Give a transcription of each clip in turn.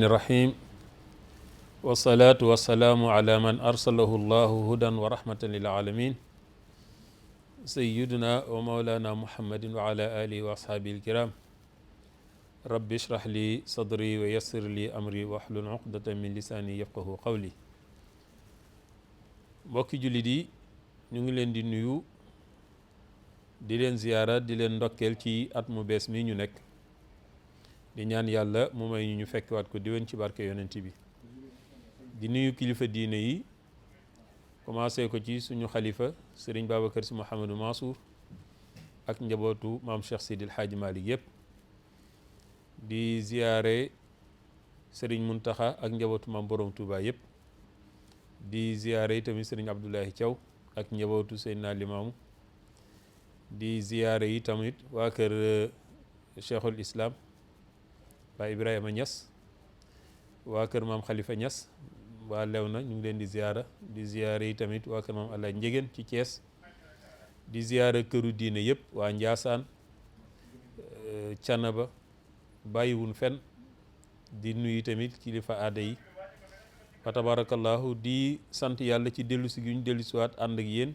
الرحيم والصلاة والسلام على من أرسله الله هدى ورحمة للعالمين سيدنا ومولانا محمد وعلى آله وأصحابه الكرام رب اشرح لي صدري ويسر لي أمري واحلل عقدة من لساني يفقه قولي mbokki jullit yi ñu ngi leen di nuyu di leen ziyaara di leen ndokkeel ci at mu bees mi ñu nekk di ñaan yàlla mu may ñu fekkwaat ko diwen ci barke yonent bi di nuyu kilifa diine yi commencé ko ci suñu xalifa sëriñ Babacar Sy Mouhamadou Mansour ak njabootu maam Cheikh Sidil Hadji Malick yëpp di ziyaare sëriñ Muntaxa ak njabootu maam Borom Touba yëpp di ziyaare tamit sëriñ Abdoulaye Thiaw ak njabootu Seydina Limaamu di ziyaare yi tamit waa kër Cheikhul Islam waa Ibrahima Niass waa kër maam Khalifa Niass waa Léona ñu ngi leen di ziyaare yi tamit waa kër maam Alla Njegéen ci Thiès di ziyaare këru diine yëpp waa Njaasaan Canaba bàyyiwun fenn di nuyu tamit kilifa aada yi fa tabarakallahu di sant yàlla ci dellusi gi ñu dellusiwaat ànd ak yéen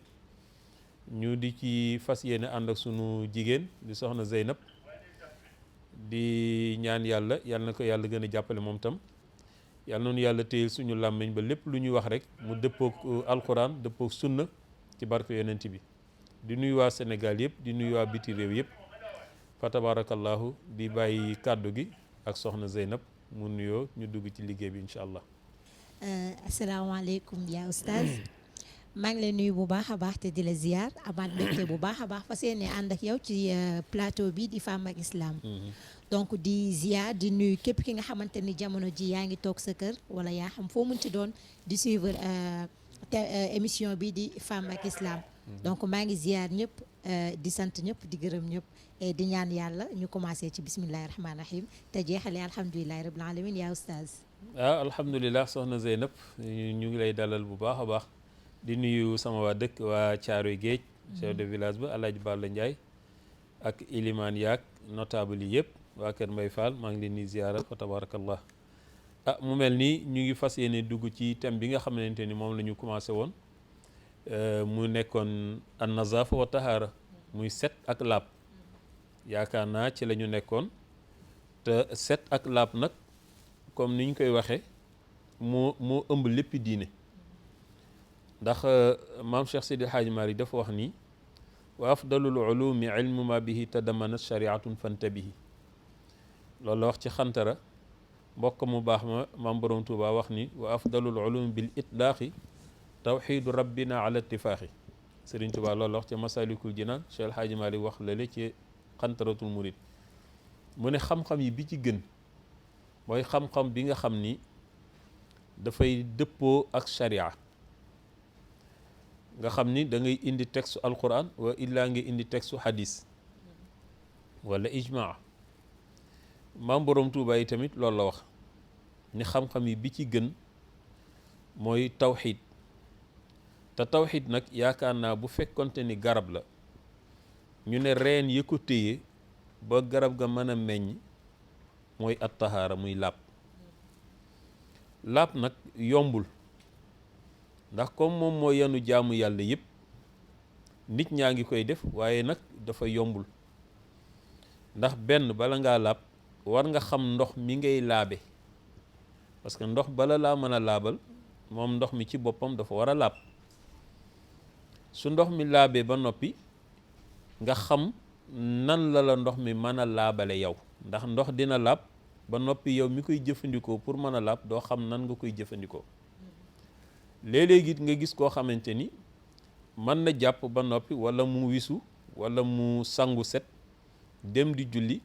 ñu di ci fas yéene ànd ak sunu jigéen di soxna Zeynab di ñaan yàlla na ko yàlla gën a jàppale moom tam yàlla noonu yàlla téyel suñu làmmiñ ba lépp lu ñuy wax rek mu dëppook alquran dëppook sunna ci barke yonent bi di nuyu waa Sénégal yëpp di nuyu waa biti réew yëpp fa tabarakallahu di bàyyi kàddu gi ak soxna Zeynab mu nuyoo ñu dugg ci liggéey bi incha allah. asalaamaaleykum yaa oustaz maa ngi lay nuyu bu baax a baax te di la ziar amaat mbégte bu baax a baax fas yéene ànd ak yow ci plateau bi di Femme ak Islam. donc di ziar di nuyu képp ki nga xamante ni jamono ji yaa ngi toog sa kër wala yaa xam foo munti doon di suivre émission bi di Femme ak Islam. donc maa ngi ziar ñëpp di sant ñëpp di gërëm ñëpp et di ñaan yàlla ñu commencé ci bismillahi rahmaani rahim te jeexale alhamdulilahi rabbil alamin yaa oustaz. alhamdulilah soxna Zeynab ñu ngi lay dalal bu baax a baax di nuyu sama waa dëkk waa Caaroy Géej chef de village ba Alaaji Balla Ndiaye ak ilimaan yaak notable yi yëpp waa Kër Mbay Fall maa ngi leen di ziyaara fa tabarakallah mu mel ni ñu ngi fas yéene dugg ci thème bi nga xamante ni moom la ñu commencé woon mu nekkoon an nazafa wa tahaara muy set ak laab yaakaar naa ci la ñu nekkoon te set ak laab nag comme ni ñu koy waxee moo ëmb lépp diine ndax maam Cheikh Sidi Hadji Malick dafa wax ni wa afdalul ulumi ilmu ma bihi tadamanat shariatun fantabihi loolu la wax ci xantara mbokk mu baax ma maam Borom Tuuba wax ni wa afdalul ulumi bil itlaaqi tawxidu rabbina ala ittifaaxi Sëriñ Tuuba loolu la wax ci masalikul jinaan Cheikh El Hadji Malick wax lale ci xantaratul murid mu ne xam-xam yi bi ci gën mooy xam-xam bi nga xam ni dafay dëppoo ak sharia nga xam ni da ngay indi texte alquran wa illaa nga indi texte hadis wala ijmaa maam Borom Tuuba yi tamit loolu la wax ni xam-xam yi bi ci gën mooy tawxid te tawxid nag yaakaar naa bu fekkonte ni garab la ñu ne reen yi ko téye ba garab ga mën a meññ mooy at tahaara muy laab laab nag yombul ndax comme moom moo yenu jaamu yàlla yëpp nit ñaa ngi koy def waaye nag dafa yombul ndax benn bala ngaa laab war nga xam ndox mi ngay laabe parce que ndox bala laa mën a laabal moom ndox mi ci boppam dafa war a laab su ndox mi laabee ba noppi nga xam nan la ndox mi mën a laabale yow ndax ndox dina laab ba noppi yow mi koy jëfandikoo pour mën a laab doo xam nan nga koy jëfandikoo léeg-léeg it nga gis koo xamante ni mën na jàpp ba noppi wala mu wisu wala mu sangu set dem di julli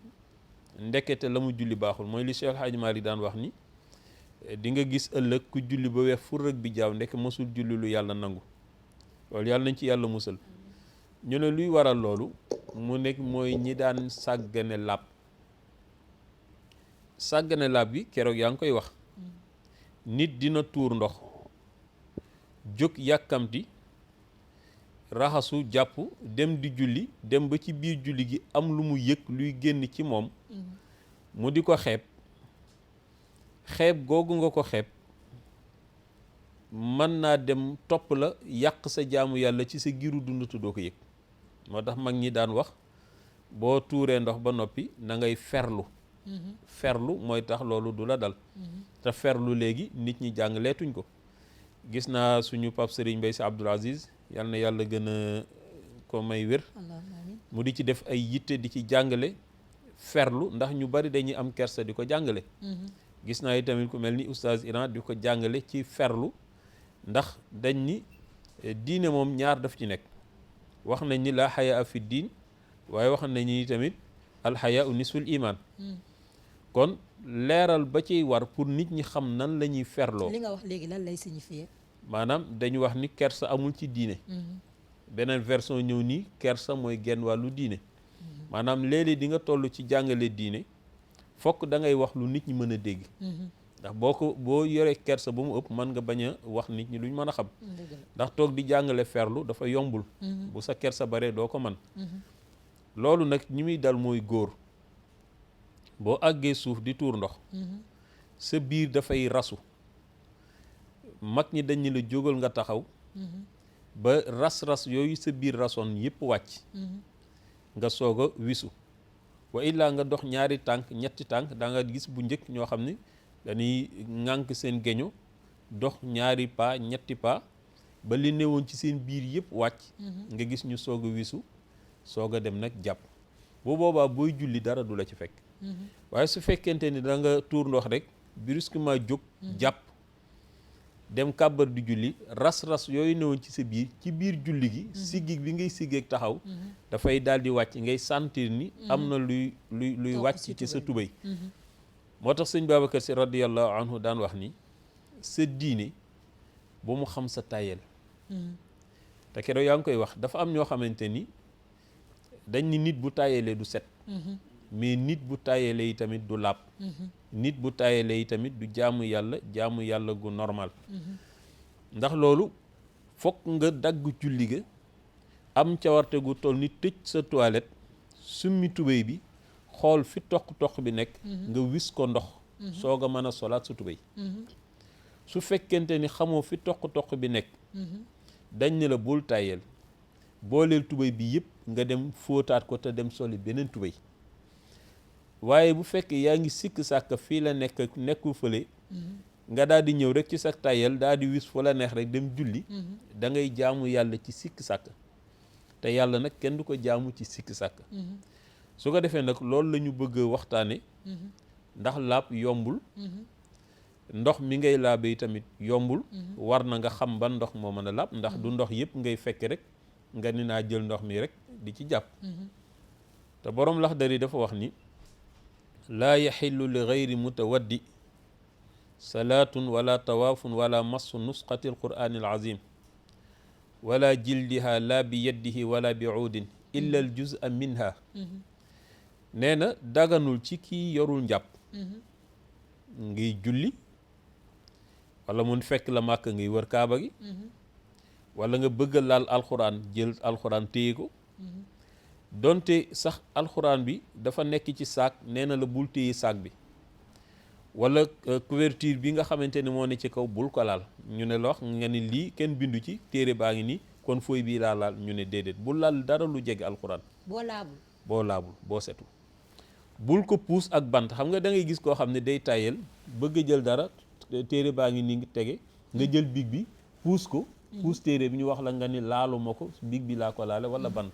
ndekete la mu julli baaxul mooy li Cheikh El Hadji Malick daan wax ni di nga gis ëllëg ku julli ba weex fur ak bi jaaw ndekk mosul julli lu yàlla nangu loolu yàlla nañ ci yàlla musal ñu ne luy waral loolu mu nekk mooy ñi daan sàggane laab gi keroog yaa ngi koy wax nit dina tuur ndox jóg yàkkamti raxasu jàpp dem di julli dem ba ci biir julli gi am lu mu yëg luy génn ci moom mu di ko xeeb xeeb googu nga ko xeeb mën naa dem topp la yàq sa jaamu yàlla ci sa giru dund te doo ko yëg. moo tax mag ñi daan wax boo tuuree ndox ba noppi na ngay ferlu. ferlu mooy tax loolu du la dal. te ferlu léegi nit ñi jàngaleetuñ ko. gis naa suñu Pape Serigne Mbaye Sy Abdoul Aziz yal na yàlla gën a ko may wér. mu di ci def ay yitte di ci jàngale ferlu ndax ñu bari dañuy am kersa di ko jàngale. gis naa itamit ku mel ni oustaz Iran di ko jàngale ci ferlu ndax dañ ni diine moom ñaar daf ci nekk. wax nañ ni laa xayaa fi diin waaye wax nañ ni tamit alxayaa nisful iman. kon leeral ba ciy war pour nit ñi xam nan la ñuy ferloo. li nga wax léegi lan lay signifier. maanaam dañu wax ni kersa amul ci diine. beneen version ñëw nii kersa mooy genn wàllu diine. maanaam léeg-léeg di nga toll ci jàngale diine fokk da ngay wax lu nit ñi mën a dégg. ndax boo yoree kersa ba mu ëpp mën nga bañ a wax nit ñi luñ mën a xam. ndax toog di jàngale ferlu dafa yombul. bu sa kersa bare doo ko man loolu nag ñi muy dal mooy góor. boo àggee suuf di tuur ndox. sa biir dafay rasu. mag ñi dañ la jógal nga taxaw. ba ras-ras yooyu sa biir rasoon yépp wàcc. nga soog a wisu. wa illaa nga dox ñaari tànk ñetti tànk da nga gis bu njëkk ñoo xam ne dañuy ŋànk seen geño dox ñaari pas ñetti pas ba li newoon ci seen biir yépp wàcc. nga gis ñu soog a wisu soog a dem nag jàpp. bu boobaa booy julli dara du la ci fekk. waaye su fekkente ni da nga tuur ndox rek brusquement jóg jàpp dem kàbbar di julli ras-ras yooyu newoon ci sa biir ci biir julli gi siggi bi ngay siggeek taxaw dafay daal di wàcc ngay sentir ni am na luy wàcc ci sa tubéy. moo tax sëñ Babacar Si radiyallahu anhu daan wax ni sa diine ba mu xam sa tayel. te keroog yaa ngi koy wax dafa am ñoo xamante ni dañ ni nit bu tayelee du set. mais nit bu tayelee yi tamit du laab. nit bu tayelee yi tamit du jaamu yàlla gu normal. ndax loolu fokk nga dagg julli ga am cawarte gu toll ni tëj sa toilette summi tubéy bi xool fi toq bi nekk. nga wis ko ndox. soog a mën a solaat sa tubéy. su fekkente ni xamoo fi toq bi nekk. dañ ne la bul tayel booleel tubéy bi yëpp nga dem fóotaat ko te dem soli beneen tubéy. waaye bu fekkee yaa ngi sikk sàkk fii la nekkul fële. nga daal di ñëw rek ci sa tayel daal di wis fu la neex rek dem julli. da ngay jaamu yàlla ci sikk sàkk. te yàlla nag kenn du ko jaamu ci sikk sàkk. su ko defee nag loolu la ñu bëgg waxtaane ndax laab yombul. ndox mi ngay laabee tamit yombul. war na nga xam ban ndox moo mën a laab ndax du ndox yëpp ngay fekk rek nga ni naa jël ndox mi rek di ci jàpp. te boroom Laxdari dafa wax ni laa yaxillu li gayri mutawaddi salaatun wala tawaafun wala massu nusqati alqur'ani alazim wala jildiha la bi yaddihi wala bi uudin illa al juz'a minha. nee na daganul ci kii yorul njàpp. ngay julli wala mun fekk la màkk ngay wër kaaba gi. wala nga bëgg a laal alxuraan jël alxuraan téye ko. donte sax alxuraan bi dafa nekk ci saak nee na la bul téye saak bi. wala couverture bi nga xamante ne moo ne ci kaw bul ko laal ñu ne la wax nga ni lii kenn bindu ci téere baa ngi nii kon fooy bii laa laal ñu ne déedéet bul laal dara lu jege alxuraan. boo laabul boo setu. bul ko puus ak bant xam nga da ngay gis koo xam ne day tayel bëgg jël dara téere baa ngi nii tege nga jël big bi puus ko. puus téere bi ñu wax la nga ni laalu ma ko big bi laa ko laale wala bant.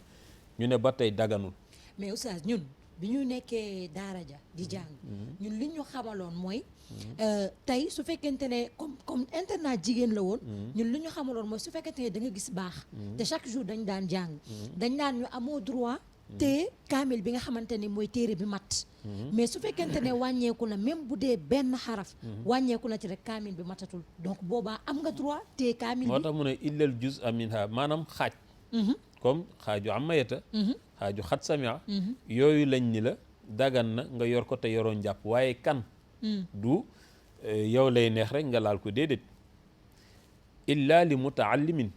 ñu ne ba tey daganul. mais oustaz ñun bi ñu nekkee daara ja di jàng. ñun li ñu xamaloon mooy. tey su fekkente ne comme internat jigéen la woon. ñun li ñu xamaloon mooy su fekkente ne da nga gis baax. te chaque jour dañ daan jàng. dañ daan ñu amoo droit. te kaamil bi nga xamante ni mooy téere bi mat. mais su fekkente ne wàññeeku na même bu dee benn xaraf. wàññeeku na ci rek kaamil bi matatul donc boobaa am nga droit te kaamil bi. moo tax mu ne illal juz'a minha maanaam xaaj. comme xaaju amayata. xaaju xat samia. yooyu lañ ni la dagan na nga yor ko te yoroo njàpp waaye kan. du yow lay neex rek nga laal ko déedéet. illa li mutaallimin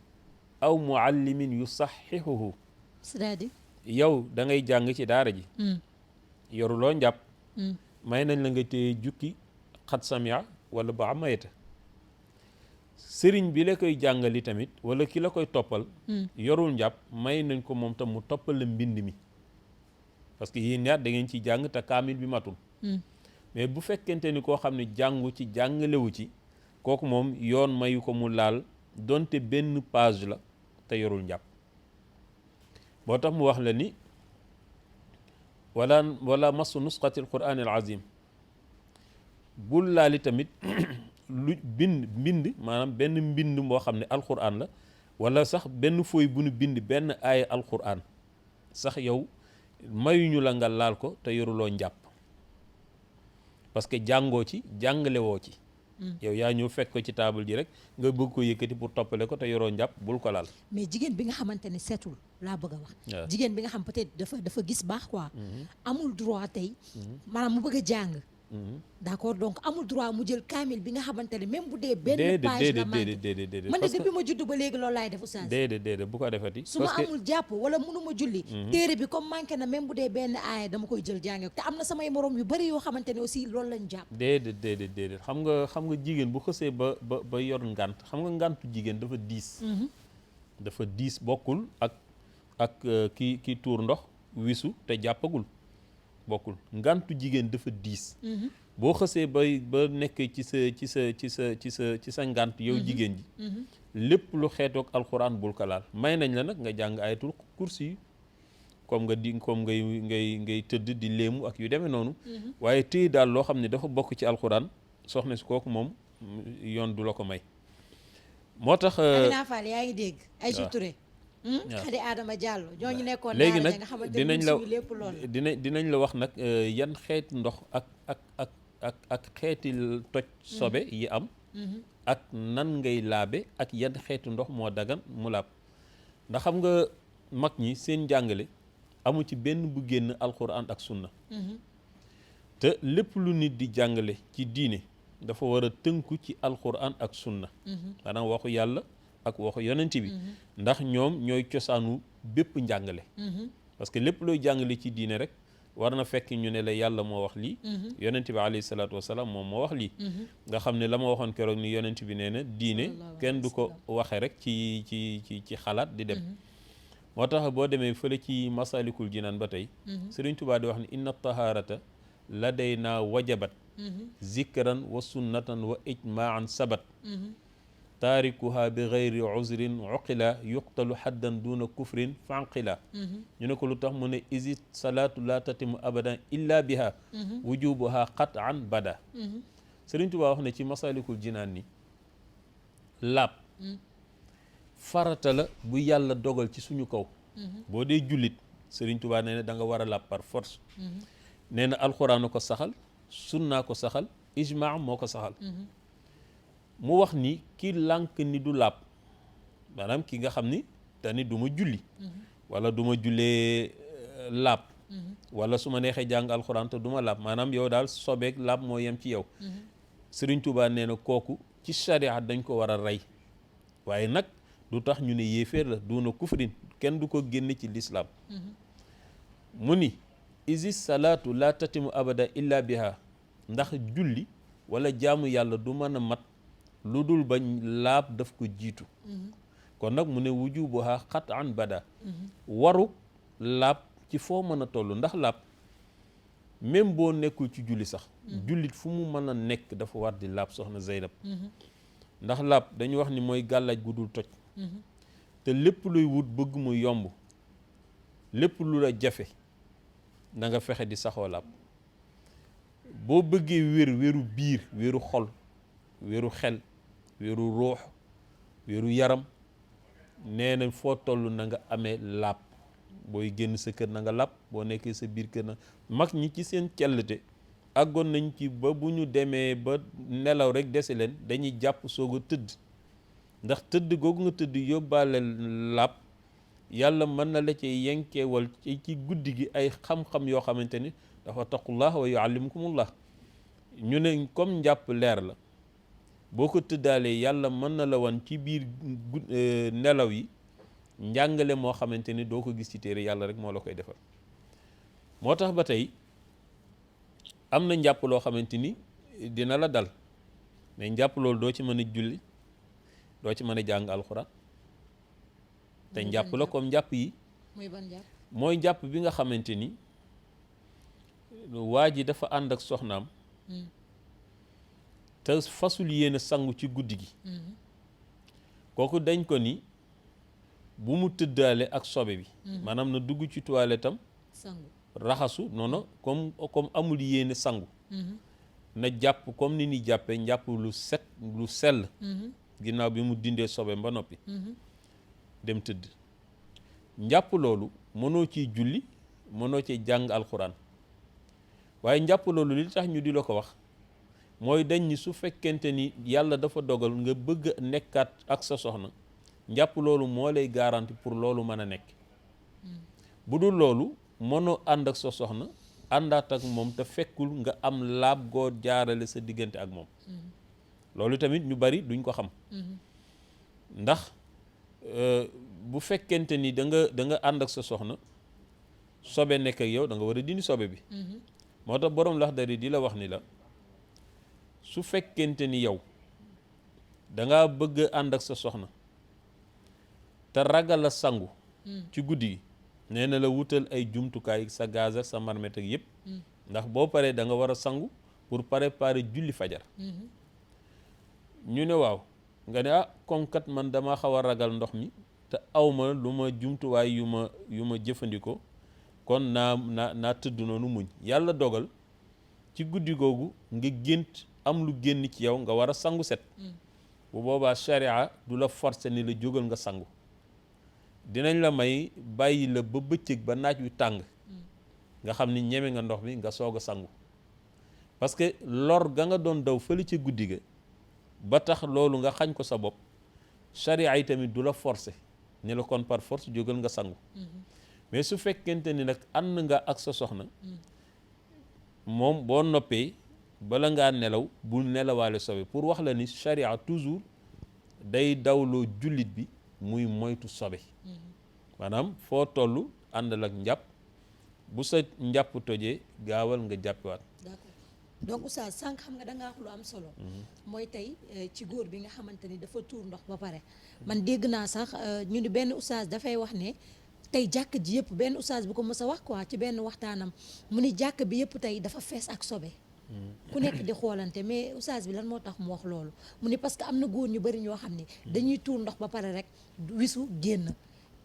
aw muallimin yusaxihuhu. c'est-à-dire. yow da ngay jàng ci daara ji. yoruloo njàpp. may nañ la nga téye jukki xat samia wala ba mayta sëriñ bi la koy jàngali tamit wala ki la koy toppal yorul njàpp may nañ ko moom tam mu toppal la mbind mi parce que yéen ñaar da ngeen ci jàng te kaamil bi matul mais bu fekkente ni koo xam ne jàngu ci jàngalewu ci kooku moom yoon mayu ko mu laal donte benn page la te yorul njàpp boo tax mu wax la ni wala masu nusxatil qur'an al azim bul laali tamit lu mbind maanaam benn mbind moo xam ne alquran la wala sax benn fooy bu nu bind benn aaya alquran sax yow mayuñu la nga laal ko te yoruloo njàpp parce que jàngoo ci jàngalewoo ci yow yaa ñëw fekk ko ci table ji rek nga bëgg ko yëkkati pour toppale ko te yoroo njàpp bul ko laal. mais jigéen bi nga xamante ne seetul laa bëgg a wax. jigéen bi nga xam peut-être dafa gis baax quoi. amul droit tey. maanaam mu bëgg a jàng. d'accord donc amul droit mu jël kaamil bi nga xamante ne même bu dee benn page la déedéet man de depuis ma judd ba léegi loolu laay def oustaz. déedéet bu ko defati. su ma amul jàpp wala mënuma julli. téere bi comme manqué na même bu dee benn aaya dama koy jël jànge te am na samay morom yu bari yoo xamante ne aussi loolu lañ jàpp. déedéet xam nga jigéen bu xësee ba yor ngànt xam nga ngàntu jigéen dafa diis. dafa diis bokkul ak kii tuur ndox wisu te jàppagul. bokkul ngàntu jigéen dafa diis boo xësee ba nekk ci sa ngànt yow jigéen ji lépp lu xeetoog alxuraan bul ko laal may nañ la nag nga jàng ayatul kursi yi comme ngay tëdd di léemu ak yu demee noonu waaye téye daal loo xam ne dafa bokk ci alxuraan soxna si kooku moom yoon du la ko may moo tax Amina Fall yaa ngi dégg ay Touré Xadi Adama Diallo ñooñu nekkoon léegi nag nga xamante ne lépp loolu dinañ la wax nag yan xeeti ndox ak xeeti toj sobe yi am ak nan ngay laabe ak yan xeeti ndox moo dagan mu laab ndax xam nga mag ñi seen jàngale amu ci benn bu génn alxuraan ak sunna te lépp lu nit di jàngale ci diine dafa war a tënku ci alxuraan ak sunna maanaam waxu yàlla ak waxu yonent bi ndax ñoom ñooy cosaanu bépp njàngale parce que lépp looy jàngale ci diine rek war na fekk ñu ne la yàlla moo wax lii yonent bi alayhi salaatu wasalaam moom moo wax lii nga xam ne la ma waxoon keroog ni yonent bi nee na diine kenn du ko waxe rek ci xalaat di dem moo tax boo demee fële ci masalikul jinaan ba tey Sëriñ Tuubaa di wax ne inna taharata ladaynaa wajabat zikran wa sunnatan wa ijmaan sabat taarikuha bi gayri uzrin uqila yuqtalu xaddan duna kufrin fanqila ñu ne ko lu tax mu ne isit salaatu la tatimu abadan illa biha wujubuha qat'an bada Sëriñ Tuubaa wax ne ci masalikul jinaan ni laab farata la bu yàlla dogal ci suñu kaw boo dee jullit Sëriñ Tuubaa nee na da nga war a laab par force nee na alxuraan ko saxal sunnaa ko saxal ijmaa moo ko saxal mu wax ni ki lànk ni du laab maanaam ki nga xam ni dani du ma julli wala du ma jullee laab wala su ma neexee jàng alxuraan te du ma laab maanaam yow daal sobeek laab moo yem ci yow Sëriñ Tuubaa nee na kooku ci sharia dañ ko war a rey waaye nag du tax ñu ne yéeféer la duuna kufrin kenn du ko génne ci lislaam mu ni isi salaatu la tatimu abada illa biha ndax julli wala jaamu yàlla du mën a mat lu dul bañ laab daf ko jiitu kon nag mu ne wujubuha qat'an bada waru laab ci foo mën a toll ndax laab même boo nekkul ci julli sax jullit fu mu mën a nekk dafa war di laab soxna Zeynab ndax laab dañu wax ni mooy gàllaaj gu dul toj te lépp luy wut bëgg mu yomb lépp lu la jafe na nga fexe di saxoo laab boo bëggee wéru biir wéru xol wéru xel wéru ruux wéru yaram nee na foo toll na nga amee laab booy génn sa kër na nga laab boo nekkee sa biir kër na mag ñi ci seen cellte àggoon nañ ci ba bu ñu demee ba nelaw rek dese leen dañuy jàpp soog a tëdd ndax tëdd googu nga tëdd yóbbaale laab yàlla mën na la ci yenkeewal ci guddi gi ay xam-xam yoo xamante ni dafa taqullah wa yuallimukumullah ñu ne comme njàpp leer la boo ko tëddaalee yàlla mën na la wan ci biir nelaw yi njàngale moo xamante ni doo ko gis ci téere yàlla rek moo la koy defal moo tax ba tey am na njàpp loo xamante ni dina la dal mais njàpp loolu doo ci mën a julli doo ci mën a jàng alxuraan te njàpp la comme njàpp yi muy ban njàpp mooy njàpp bi nga xamante ni waa ji dafa ànd ak soxnaam te fasul yéene sangu ci guddi gi kooku dañ ko ni bu mu tëddaale ak sobe bi maanaam na dugg ci toilette am sangu raxasu noonu comme amul yéene sangu na jàpp comme ni ni jàppee njàpp lu set lu sell ginnaaw bi mu dindee sobe ba noppi dem tëdd njàpp loolu mënoo ciy julli mënoo ci jàng alxuraan waaye njàpp loolu li tax ñu di la ko wax mooy dañ ni su fekkente ni yàlla dafa dogal nga bëgg a nekkaat ak sa soxna njàpp loolu moo lay garanti pour loolu mën a nekk bu dul loolu mënoo ànd ak sa soxna àndaat ak moom te fekkul nga am laab goo jaarale sa diggante ak moom loolu tamit ñu bari duñ ko xam ndax bu fekkente ni da nga ànd ak sa soxna sobe nekk ak yow da nga war a dindi sobe bi moo tax boroom Laxdari di la wax ni la su fekkente ni yow danga bëgg ànd ak sa soxna te ragal a sangu ci guddi gi nee na la wutal ay jumtukaay sa gaz ak sa marmite ak yëpp ndax boo paree da nga war a sangu pour préparer julli fajar ñu ne waaw nga ne comme kat man dama xaw a ragal ndox mi te awma lu ma jumtuwaay yu ma jëfandikoo kon naa tëdd noonu muñ yàlla dogal ci guddi googu nga gént am lu génn ci yow nga war a sangu set bu boobaa sharia du la forcer ni la jógal nga sangu dinañ la may bàyyi la ba bëccëg ba naaj wi tàng nga xam ni ñeme nga ndox mi nga soog a sangu parce que lor ga nga doon daw fële ca guddi ga ba tax loolu nga xañ ko sa bopp sharia yi tamit du la forcer ne la kon par force jógal nga sangu mais su fekkente ni nag ànd nga ak sa soxna moom boo noppee bala ngaa nelaw bul nelawaale sobe pour wax la ni sharia toujours day dawloo jullit bi muy moytu sobe maanaam foo toll àndal ak njàpp bu sa njàpp tojee gaawal nga jàppiwaat. d'accord donc oustaz sànq xam nga da nga wax lu am solo mooy tey ci góor bi nga xamante ni dafa tuur ndox ba pare man dégg naa sax ñu ni benn oustaz dafay wax ne tey jàkk ji yëpp benn oustaz bu ko mës a wax quoi ci benn waxtaanam mu ni jàkk bi yëpp tey dafa fees ak sobe ku nekk di xoolante mais oustaz bi lan moo tax mu wax loolu mu ni parce que am na góor ñu bari ñoo xam ne dañuy tuur ndox ba pare rek wisu génn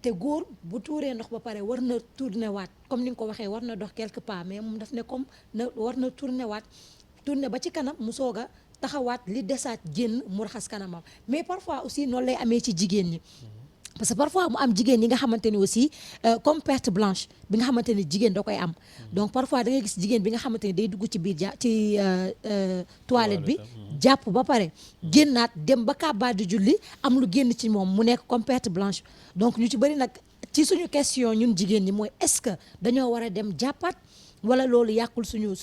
te góor bu tuuree ndox ba pare war na tourné waat comme ni nga ko waxee war na dox quelque part mais moom daf ne comme na war na tourné waat tourné ba ci kanam mu soog a taxawaat li desaat génn mu raxas kanamam mais parfois aussi noonu lay amee ci jigéen ñi parce que parfois mu am jigéen ñi nga xamante ni aussi comme perte blanche bi nga xamante ni jigéen da koy am donc parfois da ngay gis jigéen bi nga xamante ni day dugg ci biir ci toilette bi jàpp ba pare génnaat dem ba kàbbaa di julli am lu génn ci moom mu nekk comme perte blanche donc ñu ci bëri nag ci suñu question ñun jigéen ñi mooy est-ce que dañoo war a dem jàppaat wala loolu yàqul suñu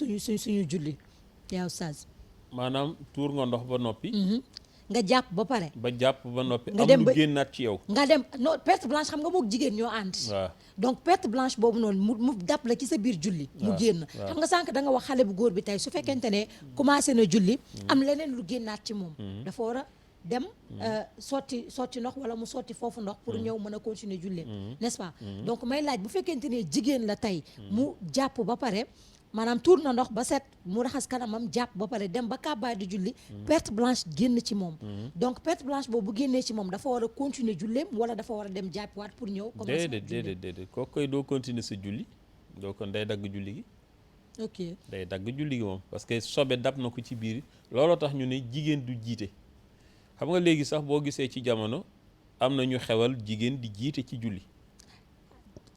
julli yaa oustaz maanaam tuur nga ndox ba noppi nga jàpp ba pare ba jàpp ba noppi nga am dem lu ba génnaat ci yow nga dem non perte blanche xam nga mook jigéen ñoo ànd waaw donc perte blanche boobu noonu mu dàpp la ci sa biir julli mu génn xam nga sànq da nga wax xale bu góor bi tey su fekkente ne commencé na julli am leneen lu génnaat ci moom dafa war a dem sotti ndox wala mu sotti foofu ndox pour ñëw mën a continuer julli n'est-ce pas donc may laaj bu fekkente ne jigéen la tey mu jàpp ba pare maanaam tuur na ndox ba set mu raxas kanamam jàpp ba pare dem ba kàbbaa di julli perte blanche génn ci moom donc perte blanche boobu bu génnee ci moom dafa war a continuer julleem wala dafa war a dem jàppiwaat pour ñëw commencer déedéet kooku koy doo continuer sa julli doo kon day dagg julli gi ok day dagg julli gi moom parce que sobe dab na ko ci biir looloo tax ñu ne jigéen du jiite xam nga léegi sax boo gisee ci jamono am na ñu xewal jigéen di jiite ci julli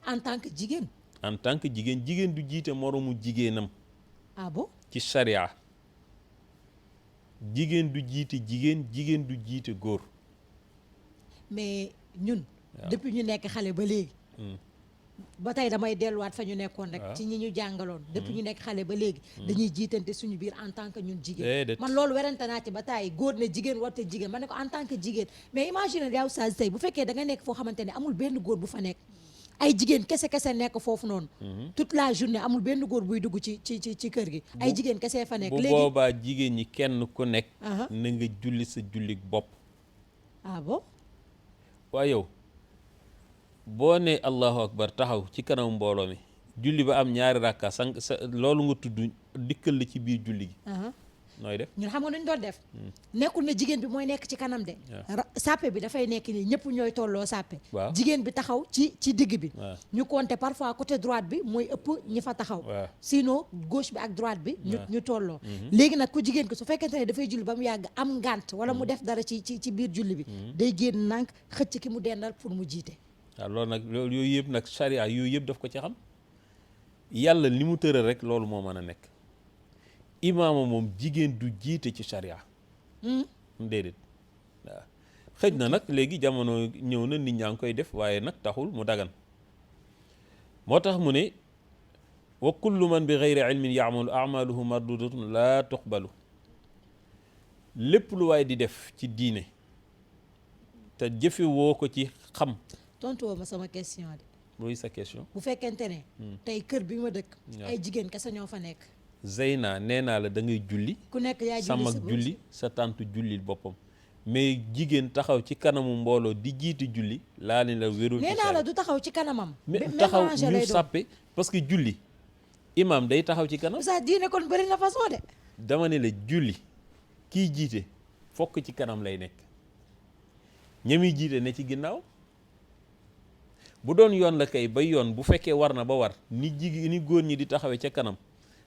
en tant que jigéen en tant que jigéen du jiite moroomu jigéenam ah bon ci charia jigéen du jiite jigéen du jiite góor mais ñun depuis ñu nekk xale ba léegi ba tey damay delluwaat fa ñu nekkoon rek ci ñi ñu jàngaloon depuis ñu nekk xale ba léegi dañuy jiitante suñu biir en tant que ñun jigéen man loolu werante naa ci ba tey góor ne jigéen warte jigéen ma ne ko en tant que jigéen mais imagine yow Oustaz tey bu fekkee da nga nekk foo xamante ne amul benn góor bu fa nekk ay jigéen kese nekk foofu noonu toute la journée amul benn góor buy dugg ci kër gi ay jigéen kese fa nekk bu léegi boobaa jigéen ñi kenn ku nekk na nga julli sa julli bopp ah bon waaye yow boo ne allahu akbar taxaw ci kanam mbooloo mi julli ba am ñaari rakka sa loolu nga tudd dikkal la ci biir julli gi nooy def ñun xam nga nuñ doon def nekkul ne jigéen bi mooy nekk ci kanam de sàppe bi dafay nekk nii ñëpp ñooy tolloo sàppe jigéen bi taxaw ci digg bi ñu compter parfois côté droite bi mooy ëpp ñi fa taxaw sinon gauche bi ak droite bi ñu tolloo léegi nag ku jigéen ko su fekkente ne dafay julli ba mu yàgg am ngànt wala mu def dara ci biir julli bi day génn nànk xëcc ki mu dendal pour mu jiite waaw loolu nag loolu yooyu yëpp nag charia yooyu yëpp daf ko ci xam yàlla li mu tëral rek loolu moo mën a nekk imaama moom jigéen du jiite ci charia déedéet waaw xëj na nag léegi jamono ñëw na nit ñaa ngi koy def waaye nag taxul mu dagan moo tax mu ne wa kullu man bi gayri ilmin yaamalu amaluhu mardudatun laa tuqbalu lépp lu waay di def ci diine te jëfe woo ko ci xam tontu woo ma sama question de mooy sa question bu fekkente ne tey kër bi ma dëkk ay jigéen kese ñoo fa nekk Zeyna nee naa la da ngay julli ku nekk yaa sa mag julli sa tàntu julli boppam mais jigéen taxaw ci kanamu mbooloo di jiiti julli laa ne la wérul nee naa la du taxaw ci kanamam mais taxaw ñu sàppe parce que julli imam day taxaw ci kanam sa diine kon bëri na façon de dama ne la julli kii jiite fokk ci kanam lay nekk ñami jiite ne ci ginnaaw bu doon yoon la kay bay yoon bu fekkee war na ba war ni góor ñi di taxawee ca kanam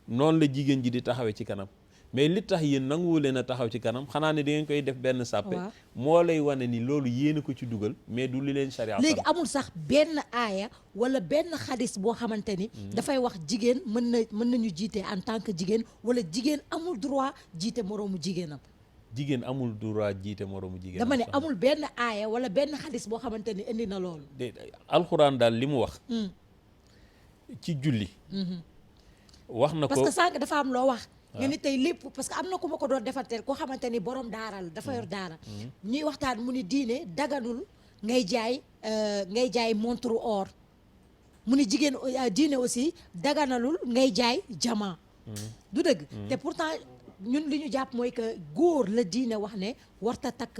noonu la jigéen ji di taxawee ci kanam mais li tax yéen nanguwu leen a taxaw ci kanam xanaa ne da ngeen koy def benn sàppe moo lay wane ni loolu yéen a ko ci dugal mais du li leen charia léegi amul sax benn aaya wala benn xadis boo xamante ni dafay wax jigéen mën nañu jiite en tant que jigéen wala jigéen amul droit jiite moroomu jigéenam jigéen amul droit jiite moroomu jigéen dama ne amul benn aaya wala benn xadis boo xamante ni indi na loolu alxuraan daal li mu wax ci julli wax na ko parce que sànq dafa am loo wax nga ni tey lépp parce que am na ku ma ko doon defarteel koo xamante ni borom daara la dafa yor daara ñuy waxtaan mu ni diine daganul ngay jaay montre or mu ni jigéen diine aussi daganalul ngay jaay diamant du dëgg te pourtant ñun li ñu jàpp mooy que góor la diine wax ne warta takk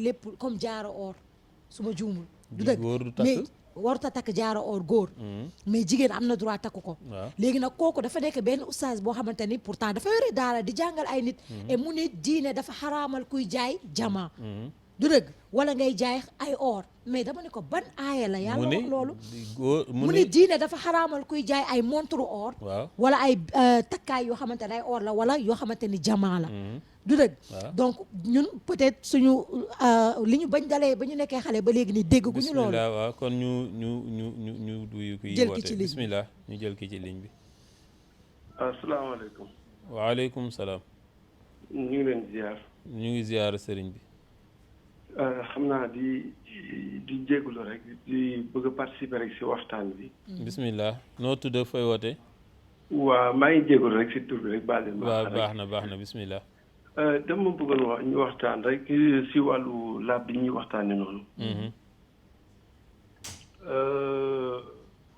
lépp comme jaaro or su ma juumul du dëgg mais warta takk jaaro or góor mais jigéen am na droit takk ko léegi nag kooku dafa nekk benn oustaz boo xamante ni pourtant dafa yore daara di jàngal ay nit et mu ne diine dafa xaraamal kuy jaay diamant du dëgg wala ngay jaay ay or mais dama ne ko ban aaya la yàlla wax loolu mu ne diine dafa xaraamal kuy jaay ay montre or wala ay takkaay yoo xamante ne ay or la wala yoo xamante ni diamant la du dëgg donc ñun peut-être suñu li ñu bañ dalee ba ñu nekkee xale ba léegi ni dégg gu ñu loolu waaw kon ñu duyu kuy jël woote ki ci ligne bismillah ñu jël ki ci ligne bi asalaamaaleykum waaleykum salaam ñu ngi leen ziar ñu ngi ziar sëriñ bi xam naa di jégalu rek di bëgg a participer rek si waxtaan bi bismillah noo tudd fooy woote waaw maa ngi jégalu rek si tur bi rek baal leen waaw baax na bismillah dama bëggoon wax ñu waxtaan rek si wàllu laab bi ñuy waxtaane noonu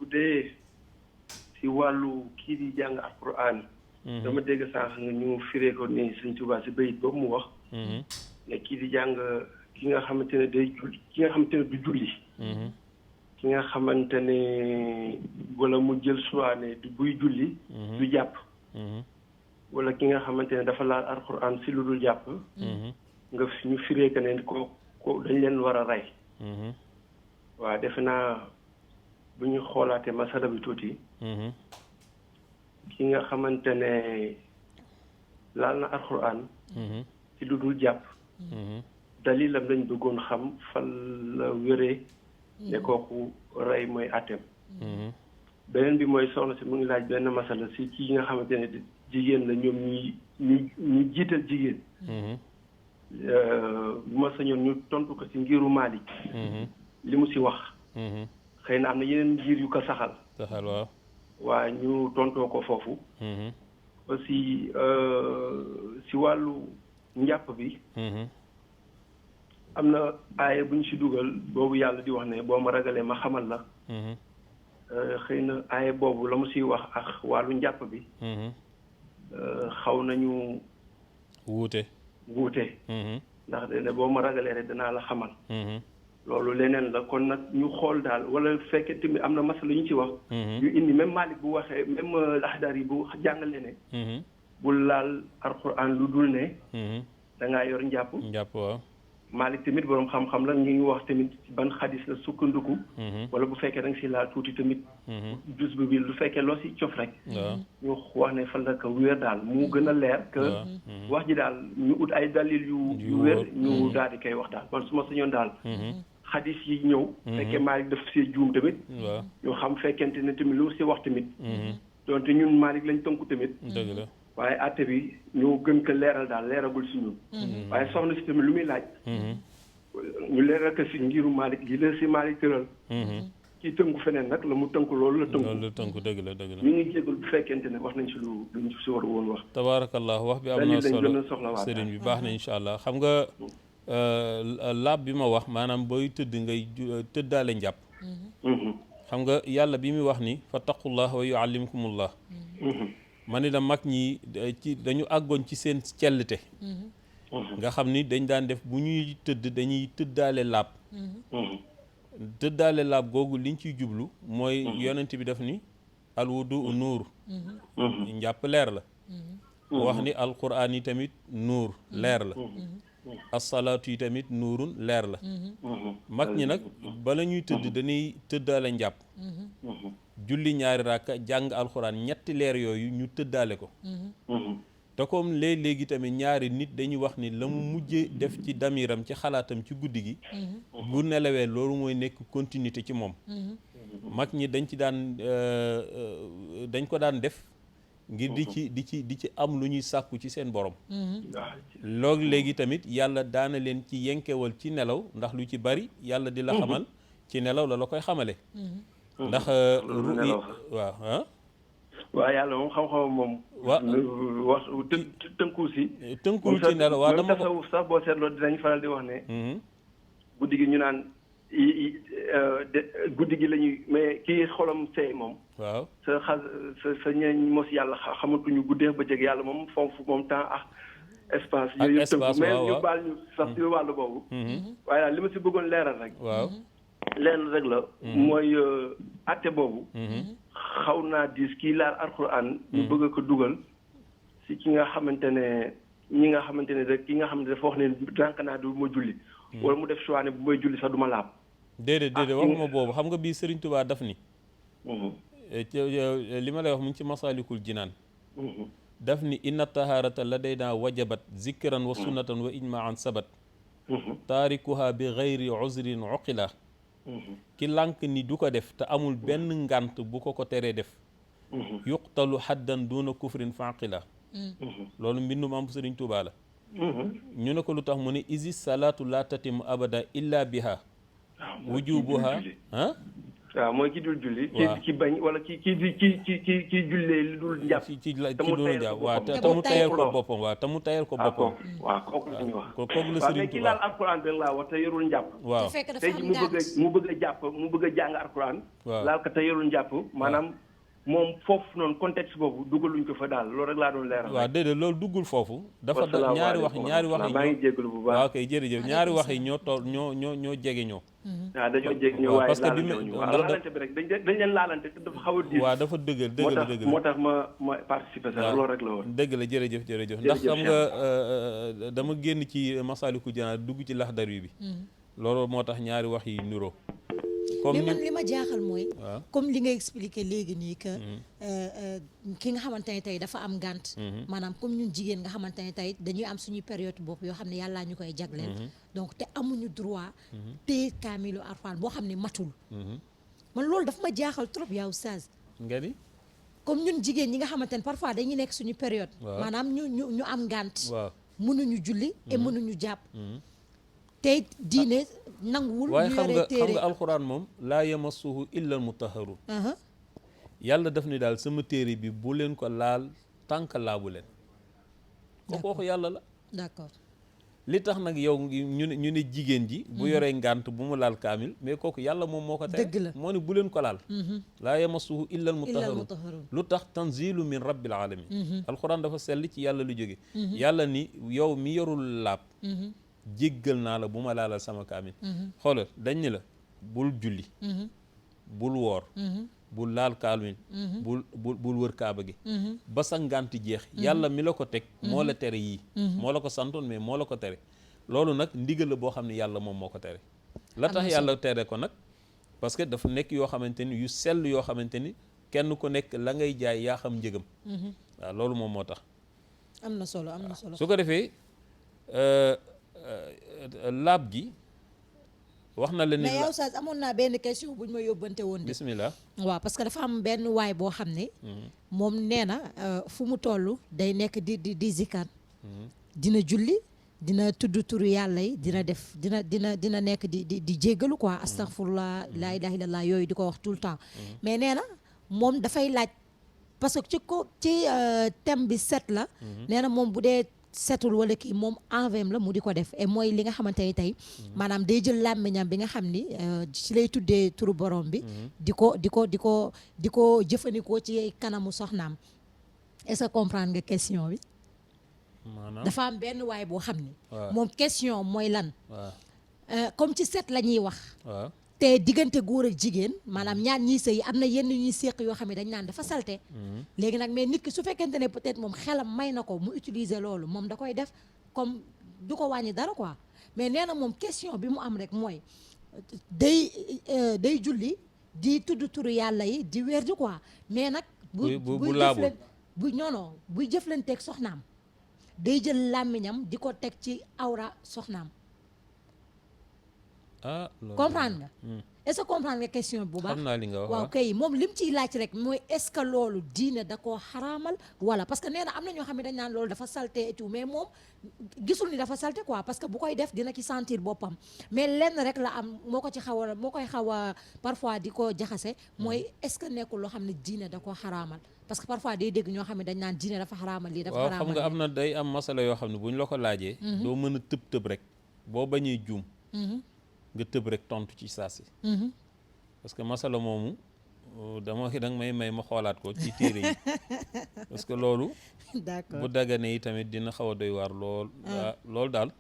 bu dee si wàllu kii di jàng alquran dama dégg sànq nga ñu firee ko ni Sëñ Tuubaa si bayit boobu mu wax ne kii di jàng ki nga xamante ne day julli ki nga xamante ne du julli ki nga xamante ne wala mu jël suwaane du buy julli du jàpp wala ki nga xamante ne dafa laal alxuraan si lu dul jàpp nga ñu firee que ne ko dañ leen war a rey waaw defe naa bu ñu xoolaatee masala bi tuuti ki nga xamante ne laal na alxuraan si lu dul jàpp dalilam lañ bëggoon xam fan la wéree ne kooku rey mooy àtteem beneen bi mooy soxna si mu ngi laaj benn masala si ki nga xamante ne jigéen la ñoom ñu jiital jigéen bu ma sañoon ñu tontu ko si ngiru Maalik li mu si wax xëy na am na yeneen ngir yu ko saxal waaw waa ñu tontoo ko foofu aussi si wàllu njàpp bi am na aaya bu ñu si dugal boobu yàlla di wax ne boo ma ragalee ma xamal la xëy na aaye boobu la mu siy wax ak wàllu njàpp bi xaw nañu wuute ndax ne boo ma ragalee rek danaa la xamal loolu leneen la kon nag ñu xool daal wala fekkee tamit am na masala yu ñu ci wax yu indi même Malik bu waxee même Laxdar yi bu jàngale ne bul laal alxuraan lu dul ne da ngaa yor njàpp waaw Malik tamit boroom xam-xam la ñu ngi wax tamit ban xadis la sukkandiku wala bu fekkee da nga si laal tuuti tamit jus bi lu fekkee loo si cof rek ñu wax ne fan la ko wér daal mu gën a leer que wax ji daal ñu ut ay dalil yu wér ñu daal di koy wax daal man su ma sañoon daal xadis yi ñëw fekkee Malik daf see juum tamit ñu xam fekkente ne tamit lu si wax tamit donte ñun Malik lañ tënku tamit dëgg la waaye àtte bi ñoo gën ko leeral daal leeragul si ñun waaye soxna si tamit lu muy laaj ñu leeral ko si ngiru Malik gi la si Malik tëral kii tënku feneen nag la mu tënku loolu la tënku dëgg la ñu ngi jégal bu fekkente ne wax nañ si luñ si war woon wax tabaarakallah wax bi am na solo sëriñ bi baax na incha allah xam nga laab bi ma wax maanaam booy tëdd ngay tëddaale njàpp xam nga yàlla bi muy wax ni fattaqullah wa yuallimkumullah ma ni la mag ñi ci dañu àggoon ci seen cellte nga xam ni dañ daan def bu ñuy tëdd dañuy tëddaale laab tëddaale laab googu liñ ciy jublu mooy yonent bi def ni alwudu nuur njàpp leer la wax ni alquran yi tamit nuur leer la asalaatu yi tamit nuurun leer la mag ñi nag bala ñuy tëdd dañuy tëddaale njàpp julli ñaari rakka jàng alxuraan ñetti leer yooyu ñu tëddaale ko te comme léegi tamit ñaari nit dañuy wax ni la mu mujjee def ci damiram ci xalaatam ci guddi gi bu nelawee loolu mooy nekk continuité ci moom mag ñi dañ ci daan dañ ko daan def ngir di ci am lu ñuy sàkku ci seen borom loolu léegi tamit yàlla daana leen ci yenkewal ci nelaw ndax lu ci bari yàlla di la xamal ci nelaw la koy xamale ndax waaw yàlla moom xam-xam moom wax tënku si tënkul ci nelaw waaw dama tasawuf sax boo seetloo dinañ faral di wax ne guddi gi ñu naan guddi gi la ñuy mais kii xolam seey moom waaw sa ñeeñ mos yàlla xamatuñu guddee ba jeg yàlla moom foofu moom temps ak espace yooyu tënku mais ñu baal ñu sax ci wàllu boobu waaye daal li ma si bëggoon leeral rek waaw leen rek la mooy atte boobu xaw naa diis kii laal alxuraan ñu bëgg ko dugal si ki nga xamante ne ñi nga xamante ne rek ki nga xam ne dafa wax ne dànk naa du ma julli wala mu def choix ne bu may julli sax du ma laab déedéet waxuma boobu xam nga bii Sëriñ Tuubaa daf ni li ma lay wax mu ngi ci Masaalikul Jinaan daf ni inna taharata ladaynaa wajabat zikran wa sunnatan wa ijmaan sabat taarikuha bi gayri uzrin uqila ki lànk ni du ko def te amul benn ngànt bu ko teree def yuqtalu haddan duna kufrin faqila loolu mbindum am Sëriñ Tuubaa la ñu ne ko lu tax mu ne isi salaatu la tatimu abada illa biha wujubuha waaw mooy ki dul julli ki bañ wala ki jullee li dul njàpp ci dul njàpp waaw te mu tayal ko boppam waaw te mu tayal ko boppam waaw kooku la ñuy wax kooku la Sëriñ Tuubaa ki laal alxuraan bi laa wax te yorul njàpp waaw tey ji mu bëgg a jàpp mu bëgg a jàng alxuraan laal ko te yorul njàpp maanaam moom foofu noonu contexte boobu dugaluñ ko fa daal loolu rek laa doon leeral waaw déedéet loolu duggul foofu dafa ñaari wax yi maa ngi jégalu bu baax waaw kay jërëjëf ñaari wax yi ñoo toll ñoo jege ñoo waaw dañoo jege ñoo waaye parce que bi mu laalante bi rek dañ leen laalante te dafa xaw a diis waaw dafa dëgg moo tax ma participer sax loolu rek la woon dëgg la jërëjëf ndax xam nga dama génn ci Masaalikul Jinaan dugg ci Laxdari bi loolu moo tax ñaari wax yi niroo mais man li ma jaaxal mooy comme li nga expliqué léegi nii que ki nga xamante ne tey dafa am gànt maanaam comme ñun jigéen nga xamante ne tey dañuy am suñuy période bopp yoo xam ne yàllaa ñu koy jagleel donc te amuñu droit te kaamilu Alxuraan boo xam ne matul man loolu dafa ma jaaxal trop yaa oustaz nga ni comme ñun jigéen ñi nga xamante ne parfois dañuy nekk suñu période maanaam ñu am gànt mënuñu julli et mënuñu jàpp te diine nanguwul waaye xam nga alxuraan moom laa yamassuhu illa al mutahharun yàlla daf ni daal sama téere bi bu leen ko laal tànk laabu leen kooku waxu yàlla la d'accord li tax nag yow ñu ne jigéen ji bu yoree ngànt bu mu laal kaamil mais kooku yàlla moom moo ko tere. dëgg la moo ne bu leen ko laal. laa yamassuhu illa al mutahharun. lu tax tanzilu min rabbil alamin. alxuraan dafa sell ci yàlla lu jóge. yàlla ni yow mi yorul laab. jéggal naa la bu ma laalal sama kaamil. xoolal dañ ni la bul julli. bul woor. bul laal kaamil. bul wër kaaba gi. ba sa ngànt jeex. yàlla mi la ko teg. moo la tere yii. moo la ko santoon mais moo la ko tere. loolu nag ndigal la boo xam ne yàlla moom moo ko tere. la tax yàlla tere ko nag parce que dafa nekk yoo xamante ni yu sell yoo xamante ni kenn ku nekk la ngay jaay yaa xam njëgam. waaw loolu moom moo tax. am na solo am na solo. su ko defee laab gi. wax na la ni mais yow Oustaz amoon naa benn question bu ñu ma yóbbante woon de. bismillah. waaw parce que dafa am benn waay boo xam ne. moom nee na fu mu toll day nekk di zikar. dina julli dina tudd turu yàlla yi dina def dina nekk di jéggalu quoi astaghfirullah laa ilaha illallah yooyu di ko wax tout le temps. mais nee na moom dafay laaj parce que ci thème bi set la. nee na moom bu dee setul wala kii moom envem la mu di ko def et mooy li nga xamante ni tey maanaam day jël làmmiñam bi nga xam ni ci lay tuddee turu borom bi di ko jëfandikoo ci kanamu soxnaam. est-ce que comprendre nga question bi. dafa am benn waay boo xam ni moom question mooy lan. comme ci set la ñuy wax. te diggante góor ak jigéen maanaam ñaar ñiy sëy am na yenn ñuy séq yoo xam ne dañ naan dafa salte. léegi nag mais nit ki su fekkente ne peut-être moom xelam may na ko mu utiliser loolu moom da koy def comme du ko wàññi dara quoi mais nee na moom question bi mu am rek mooy day julli di tudd turu yàlla yi di weer di quoi mais nag. bu laabul buy jëflanteeg soxnaam day jël làmmiñam di ko teg ci awra soxnaam. comprendre nga. est-ce que comprendre nga question bu baax. xam naa li nga wax waaw kay moom lim ciy laaj rek mooy est-ce que loolu diine da koo xaraamal wala parce que nee na am na ñoo xam ne dañ naan loolu dafa salté et tout mais moom gisul ni dafa salté quoi parce que bu koy def dina ci sentir boppam mais lenn rek la am moo koy xaw a parfois di ko jaxase mooy est-ce que nekkul loo xam ne diine da koo xaraamal parce que parfois day dégg ñoo xam ne dañ naan diine dafa xaraamal lii dafa xaraamal. waaw xam nga am na day am masala yoo xam ne bu ñu la ko laajee. doo mën a tëb rek boo bañee juum. nga tëb rek tontu ci saa si. parce que masala moomu danga may ma xoolaat ko ci téere yi parce que loolu. d'accord bu daganee yi tamit dina xaw a doy waar lool. loolu daal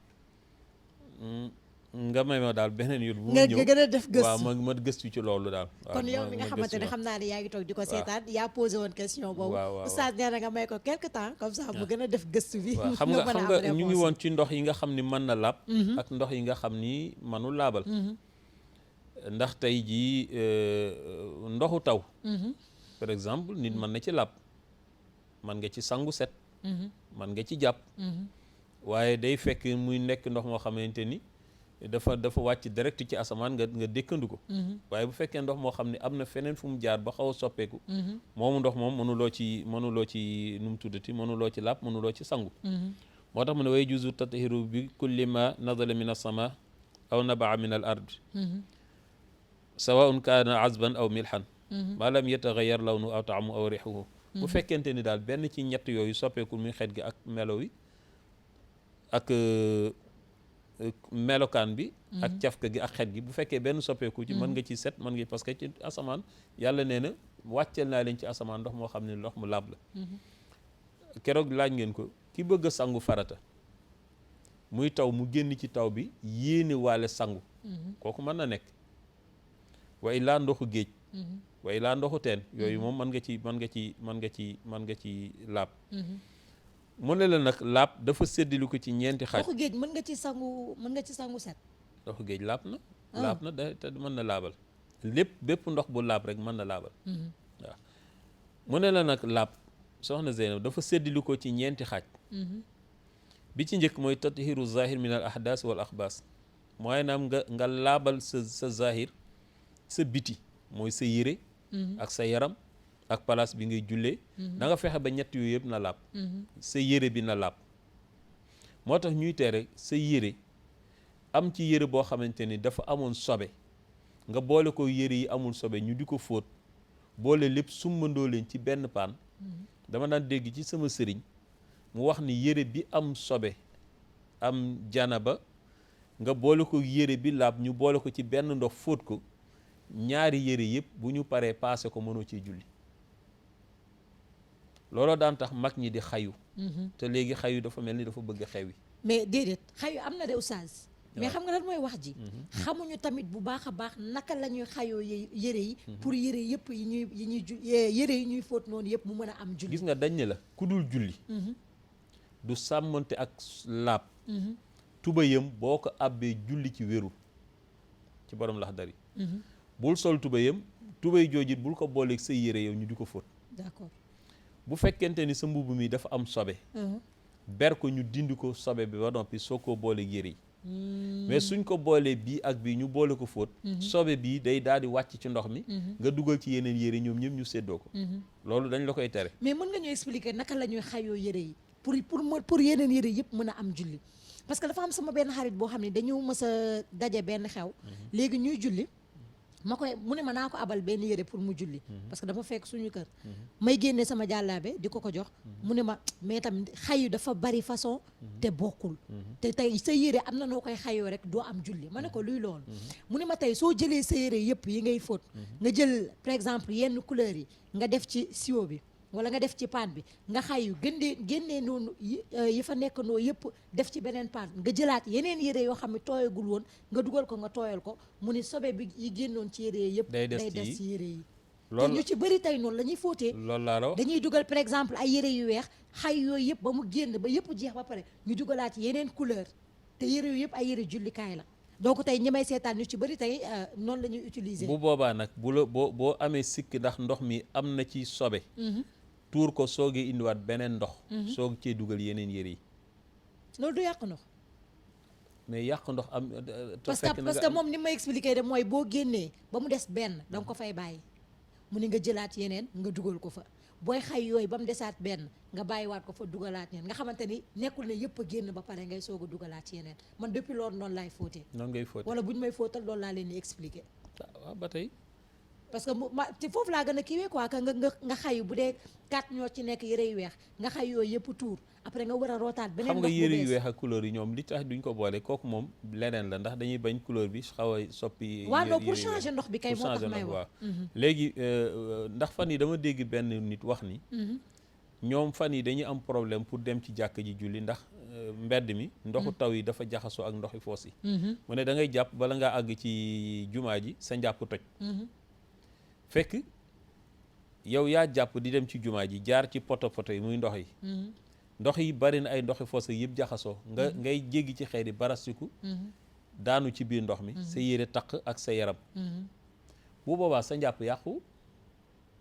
nga may ma daal beneen yoon. bu mu ñëw nga gën a def gëstu waaw ma gëstu ci loolu daal. kon yow mi nga xamante ne xam naa ne yaa ngi toog di ko seetaan yaa posé woon question boobu. Oustaz nee na nga may ko quelque temps comme ça mu gën a def gëstu bi. waaw xam nga ñu ngi woon ci ndox yi nga xam ni mën na laab. ak ndox yi nga xam ni mënul laabal. ndax tey jii ndoxu taw. par exemple nit mën na ci laab mën nga ci sangu set. mën nga ci jàpp. waaye day fekk muy nekk ndox moo xamante ni. dafa wàcc direct ci asamaan nga dékkandu ko. waaye bu fekkee ndox moo xam ne am na feneen fu mu jaar ba xaw a soppeeku. moomu ndox moom mënuloo ci nu mu tuddati mënuloo ci làpp mënuloo ci sangu. moo tax mu ne way juzu tatahiru bi kulli ma nazala min as-sama aw nabaa min al ard sawaun kaana azban aw milhan ma lam yataxayar lawnu aw taamu aw rixuhu bu fekkente ni daal benn ci ñett yooyu soppeeku muy xeet gi ak melo wi ak melokaan bi ak cafka gi ak xet gi bu fekkee benn soppeeku ci mën nga ci set mën nga parce que ci asamaan yàlla nee na wàcceel naa leen ci asamaan ndox moo xam ne ndox mu laab la keroog laaj ngeen ko ki bëgg a sangu farata muy taw mu génn ci taw bi yéene waale sangu kooku mën na nekk wa illaa ndoxu géej wa illaa ndoxu teen yooyu moom mën nga ci laab mu ne la nag laab dafa séddali ko ci ñeenti xaaj. ndoxu géej mën nga ci sangu set. ndoxu géej laab na. laab na te mën na laabal. bépp ndox bu laab rek mën na laabal. waaw mu ne la nag laab soxna Zeynab dafa séddali ko ci ñeenti xaaj. bi ci njëkk mooy tathiru zahir min al ahdas wal axbaas mooy naam nga laabal sa zahir sa biti mooy sa yére. ak sa yaram. ak place bi ngay jullee da nga fexe ba ñett yooyu yëpp na laab sa yére bi na laab moo tax ñuy tere sa yére am ci yére boo xamante ni dafa amoon sobe nga boole ko yére yi amul sobe ñu di ko fóot boole lépp sumbandoo leen ci benn paan dama daan dégg ci sama sëriñ mu wax ni yére bi am sobe am janaba nga boole ko yére bi laab ñu boole ko ci benn ndox fóot ko ñaari yére yëpp bu ñu paree paase ko mënoo ciy julli looloo daan tax mag ñi di xayu te léegi xayu dafa mel ni dafa bëgg xewi mais déedéet xayu am na de oustaz mais xam nga lan mooy wax ji xamuñu tamit bu baax a baax naka la ñuy xayoo yére yi pour yére yëpp yére yi ñuy fóot noonu yëpp mu mën a am julli gis nga dañ ne la ku dul julli du sàmmante ak laab tubayam boo ko àbbee julli ci wérul ci borom Laxdari bul sol tubayam tubay joojit bul ko booleeg say yére yow ñu di ko fóot d'accord bu fekkente ni sa mbubb mi dafa am sobe ber ko ñu dindi ko sobe bi ba noppi soo ko booleeg yére yi mais suñ ko boolee bii ak bii ñu boole ko fóot sobe bii day daal di wàcc ci ndox mi nga dugal ci yeneen yére ñoom ñëpp ñu séddoo ko loolu dañ la koy tere mais mën nga ñu expliquer naka la ñuy xayoo yére yi pour yeneen yére yëpp mën a am julli parce que dafa am sama benn xarit boo xam ne dañu mës a daje benn xew léegi ñuy julli mu ne ma naa ko abal benn yére pour mu julli parce que dafa fekk suñu kër may génnee sama jàllaabe di ko jox mu ne ma mais tamit xayu dafa bari façon te bokkul te tey sa yére am na noo koy xayoo rek doo am julli ma ne ko luy loolu mu ne ma tey soo jëlee sa yére yëpp yi ngay fóot nga jël par exemple yenn couleur yi nga def ci siwo bi wala nga def ci paan bi nga xayu génnee noonu yi fa nekk noo yëpp def ci beneen paan nga jëlaat yeneen yére yoo xam ne tooyagul woon nga dugal ko nga tooyal ko mu ni sobe bi yi génnoon ci yére yëpp day des ci yére yi te ñu ci bëri tey noonu la ñuy fóotee loolu laa la dañuy dugal par exemple ay yére yu weex xay yooyu yëpp ba mu génn ba yëpp jeex ba pare ñu dugalaat yeneen couleur te yére yu yëpp ay yére jullikaay la donc tey ñi may seetaan ñu ci bëri tey noonu la ñuy utiliser bu boobaa nag boo amee sikki ndax ndox mi am na ci sobe tuur ko soogee indiwaat beneen ndox soog cee dugal yeneen yére yi loolu du yàq ndox mais yàq ndox am parce que moom ni may expliquer de mooy boo génnee ba mu des benn danga ko fay bàyyi mu ni nga jëlaat yeneen nga dugal ko fa booy xay yooyu ba mu desaat benn nga bàyyiwaat ko fa dugalaat yeneen nga xamante ni nekkul ne yëpp a génn ba pare ngay soog a dugalaat yeneen man depuis loolu noonu laay fóotee noonu ngay fóotee wala bu ñu may fóotal loolu laa leen di expliquer waaw ba tey parce que te foofu laa gën a kiiwee quoi que nga xayu bu dee 4 ñoo ci nekk yére yu weex nga xay yooyu yëpp tuur après nga war a rootaat beneen xam nga yére yu weex ak couleur yi ñoom li tax duñ ko boole kooku moom leneen la ndax dañuy bañ couleur bi xaw a soppi waaw non pour changer ndox bi kay moo tax may wax léegi ndax fan yi dama dégg benn nit wax ni ñoom fan yi dañuy am problème pour dem ci jàkk ji julli ndax mbedd mi ndoxu taw yi dafa jaxasoo ak ndoxi foos yi mu ne da ngay jàpp bala ngaa àgg ci jumaa ji sa njàpp toj fekk yow yaa jàpp di dem ci jumaa ji jaar ci poto yi muy ndox yi ndox yi bari na ay ndoxi foos yëpp jaxasoo ngay jéggi ci xeer yi barastiku daanu ci biir ndox mi sa yére taq ak sa yaram bu boobaa sa njàpp yàqu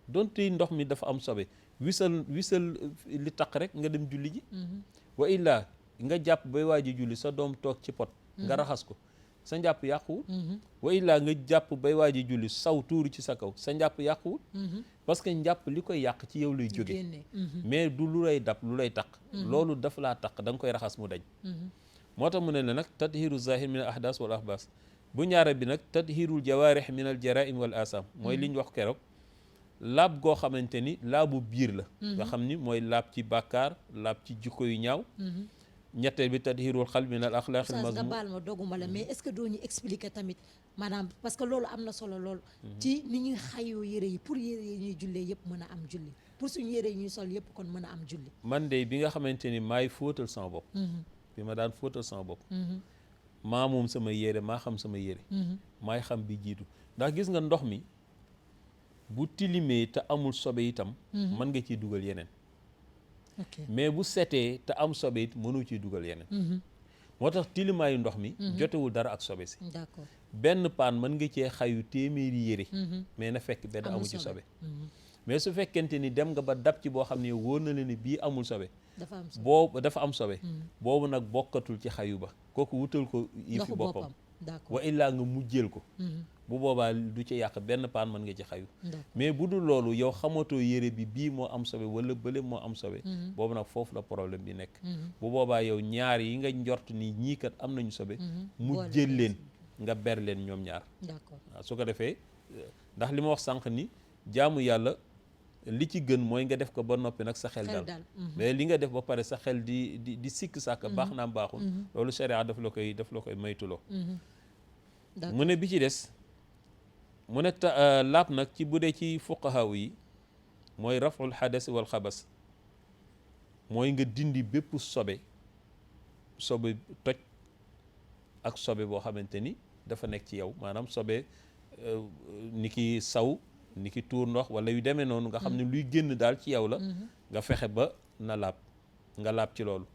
donte ndox mi dafa am sobe wisal li taq rek nga dem julli ji wa illaa nga jàpp bay waaji julli sa doom toog ci pot nga raxas ko sa njàpp yàquwul wa illaa nga jàpp bay waaji julli saw tuuru ci sa kaw sa njàpp yàquwul parce que njàpp li koy yàq ci yow lay jóge mais du lu lay dab lu lay taq loolu dafa laa taq da nga koy raxas mu dañ moo tax mu ne la nag tadhiru zahir min al ahdas wal ahbas bu ñaare bi nag tadhirul jawarih min al jaraim wal asam mooy li ñu wax keroog laab goo xamante ni laabu biir la nga xam ni mooy laab ci bàkkaar laab ci jikko yu ñaaw ñetteel bi tadhirul xalbi min al axlaaqil mazmum nga baal ma doguma la mais est-ce que doo ñu expliquer tamit maanaam parce que loolu am na solo lool ci ni ñuy xayoo yére yi pour yére yi ñuy jullee yëpp mën a am julli pour suñu yére yi ñuy sol yëpp kon mën a am julli man de bi nga xamante ni maay fóotal sama bopp bi ma daan fóotal sama bopp maa moom sama yére maa xam sama yére maay xam bi jiitu ndax gis nga ndox mi bu tilimee te amul sobe itam mën nga ciy dugal yeneen mais bu setee te am sobe it mënu ciy dugal yeneen moo tax tilimaayu ndox mi jotewul dara ak sobe si d'accord benn paan mën nga cee xayu téeméeri yére mais na fekk benn amu ci sobe mais su fekkente ni dem nga ba dab ci boo xam ne wóor na leen ni bii amul sobe dafa am sobe boobu nag bokkatul ci xayu ba kooku wutal ko yëfi boppam wa illaa nga mujjeel ko bu boobaa du ci yàq benn paan mën nga ci xayu mais bu dul loolu yow xamatoo yére bi bii moo am sobe wala bële moo am sobe boobu nag foofu la problème bi nekk bu boobaa yow ñaar yi nga njort ni ñii kat am nañu sobe mujjeel leen nga ber leen ñoom ñaar d'accord waaw su ko defee ndax li ma wax sànq ni jaamu yàlla li ci gën mooy nga def ko ba noppi nag sa xel dal mais li nga def ba pare sa xel di sikk sàkk baax naam baaxul loolu sharia daf la koy maytuloo mu ne bi ci des mu ne laab nag ci bu dee ci fuqahaa yi mooy raful xadas wal xabas mooy nga dindi bépp sobe toj ak sobe boo xamante ni dafa nekk ci yow maanaam sobe ni ki saw ni ki tuur ndox wala yu demee noonu nga xam ne luy génn daal ci yow la nga fexe ba na laab nga laab ci loolu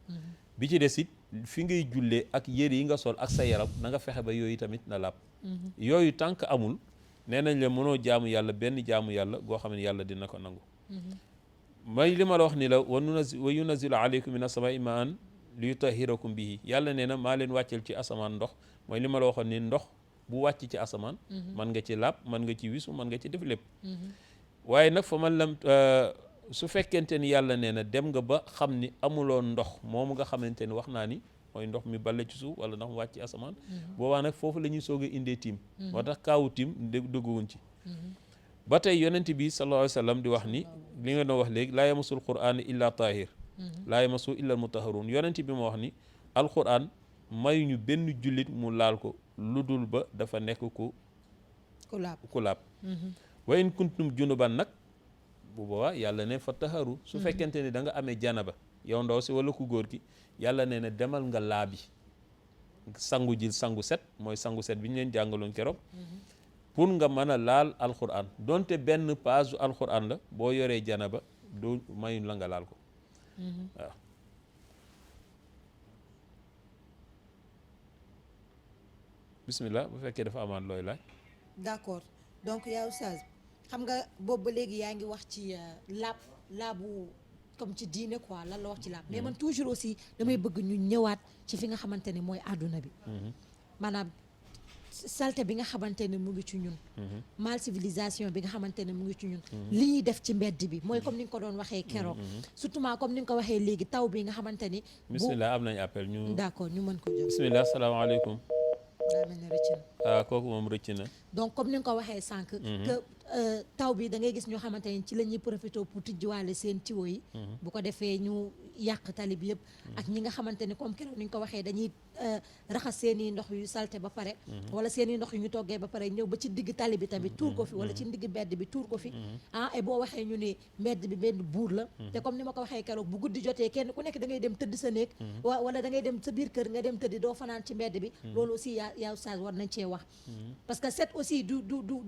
bi ci des it fi ngay jullee ak yére yi nga sol ak sa yaram na nga fexe ba yooyu tamit na laab yooyu tànk amul nee nañ la mënoo jaamu yàlla benn jaamu yàlla goo xam ne yàlla dina ko nangu may li ma la wax ni la wa yunazilu aleykum min as-samaa'i ma'an li yutahhirakum bihi yàlla nee na maa leen wàcceel ci asamaan ndox mooy li ma la waxoon ni ndox bu wàcc ci asamaan man nga ci laab man nga ci wisu man nga ci def lépp waaye nag fa man lam su fekkente ni yàlla nee na dem nga ba xam ni amuloo ndox moomu nga xamante ni wax naa ni mooy ndox mi balle ci suuf wala ndox mu wàcc ci asamaan boobaa nag foofu la ñuy soog a indee tiim moo tax kaawu tiim dugguwuñ ci ba tey yonent bi sallallahu alayhi wa sallam di wax ni li nga doon wax léegi laa yamasul qur'aan illa taahir laa yamasu illa al mutahharun yonent bi ma wax ni alquran mayuñu benn jullit mu laal ko lu dul ba dafa nekk ku laab wa in kuntum junuban nag bu boobaa yàlla ne fa taharu su fekkente ni da nga amee janaba yow ndaw si wala ku góor ki yàlla nee na demal nga laabi sangu jil sangu set mooy sangu set bi ñu leen jàngaloon keroog pour nga mën a laal alquran donte benn page alquran la boo yoree janaba doo mayuñ la nga laal ko waaw bismillah bu fekkee dafa amaat looy laaj d'accord donc yaa oustaz xam nga boobu ba léegi yaa ngi wax ci laabu comme ci diine quoi lan la wax ci laab mais man toujours aussi damay bëgg ñu ñëwaat ci fi nga xamante ne mooy àdduna bi maanaam salte bi nga xamante ne mu ngi ci ñun mal civilisation bi nga xamante ne mu ngi ci ñun li ñuy def ci mbedd bi mooy comme ni nga ko doon waxee keroog surtout comme ni nga ko waxee léegi taw bi nga xamante ni bismillah am nañ appel ñu d'accord ñu mën ko jël bismillah asalaamaaleykum daa mel ne rëcc na kooku moom rëcc na donc comme ni nga ko waxee sànq que taw bi da ngay gis ñoo xamante ni ci la ñuy profité pour tijjiwaale seen tiwo yi bu ko defee ñu yàq tali bi yëpp ak ñi nga xamante ni comme keroog ni nga ko waxee dañuy raxas seen i ndox yu salte ba pare wala seen i ndox yu ñu toggee ba pare ñëw ba ci digg tali bi tamit tuur ko fi wala ci digg mbedd bi tuur ko fi et boo waxee ñu ne mbedd bi benn buur la te comme ni ma ko waxee keroog bu guddi jotee kenn ku nekk da ngay dem tëdd sa néeg wala da ngay dem sa biir kër nga dem tëddi doo fanaan ci mbedd bi loolu aussi yaa oustaz war nañ cee wax parce que set aussi du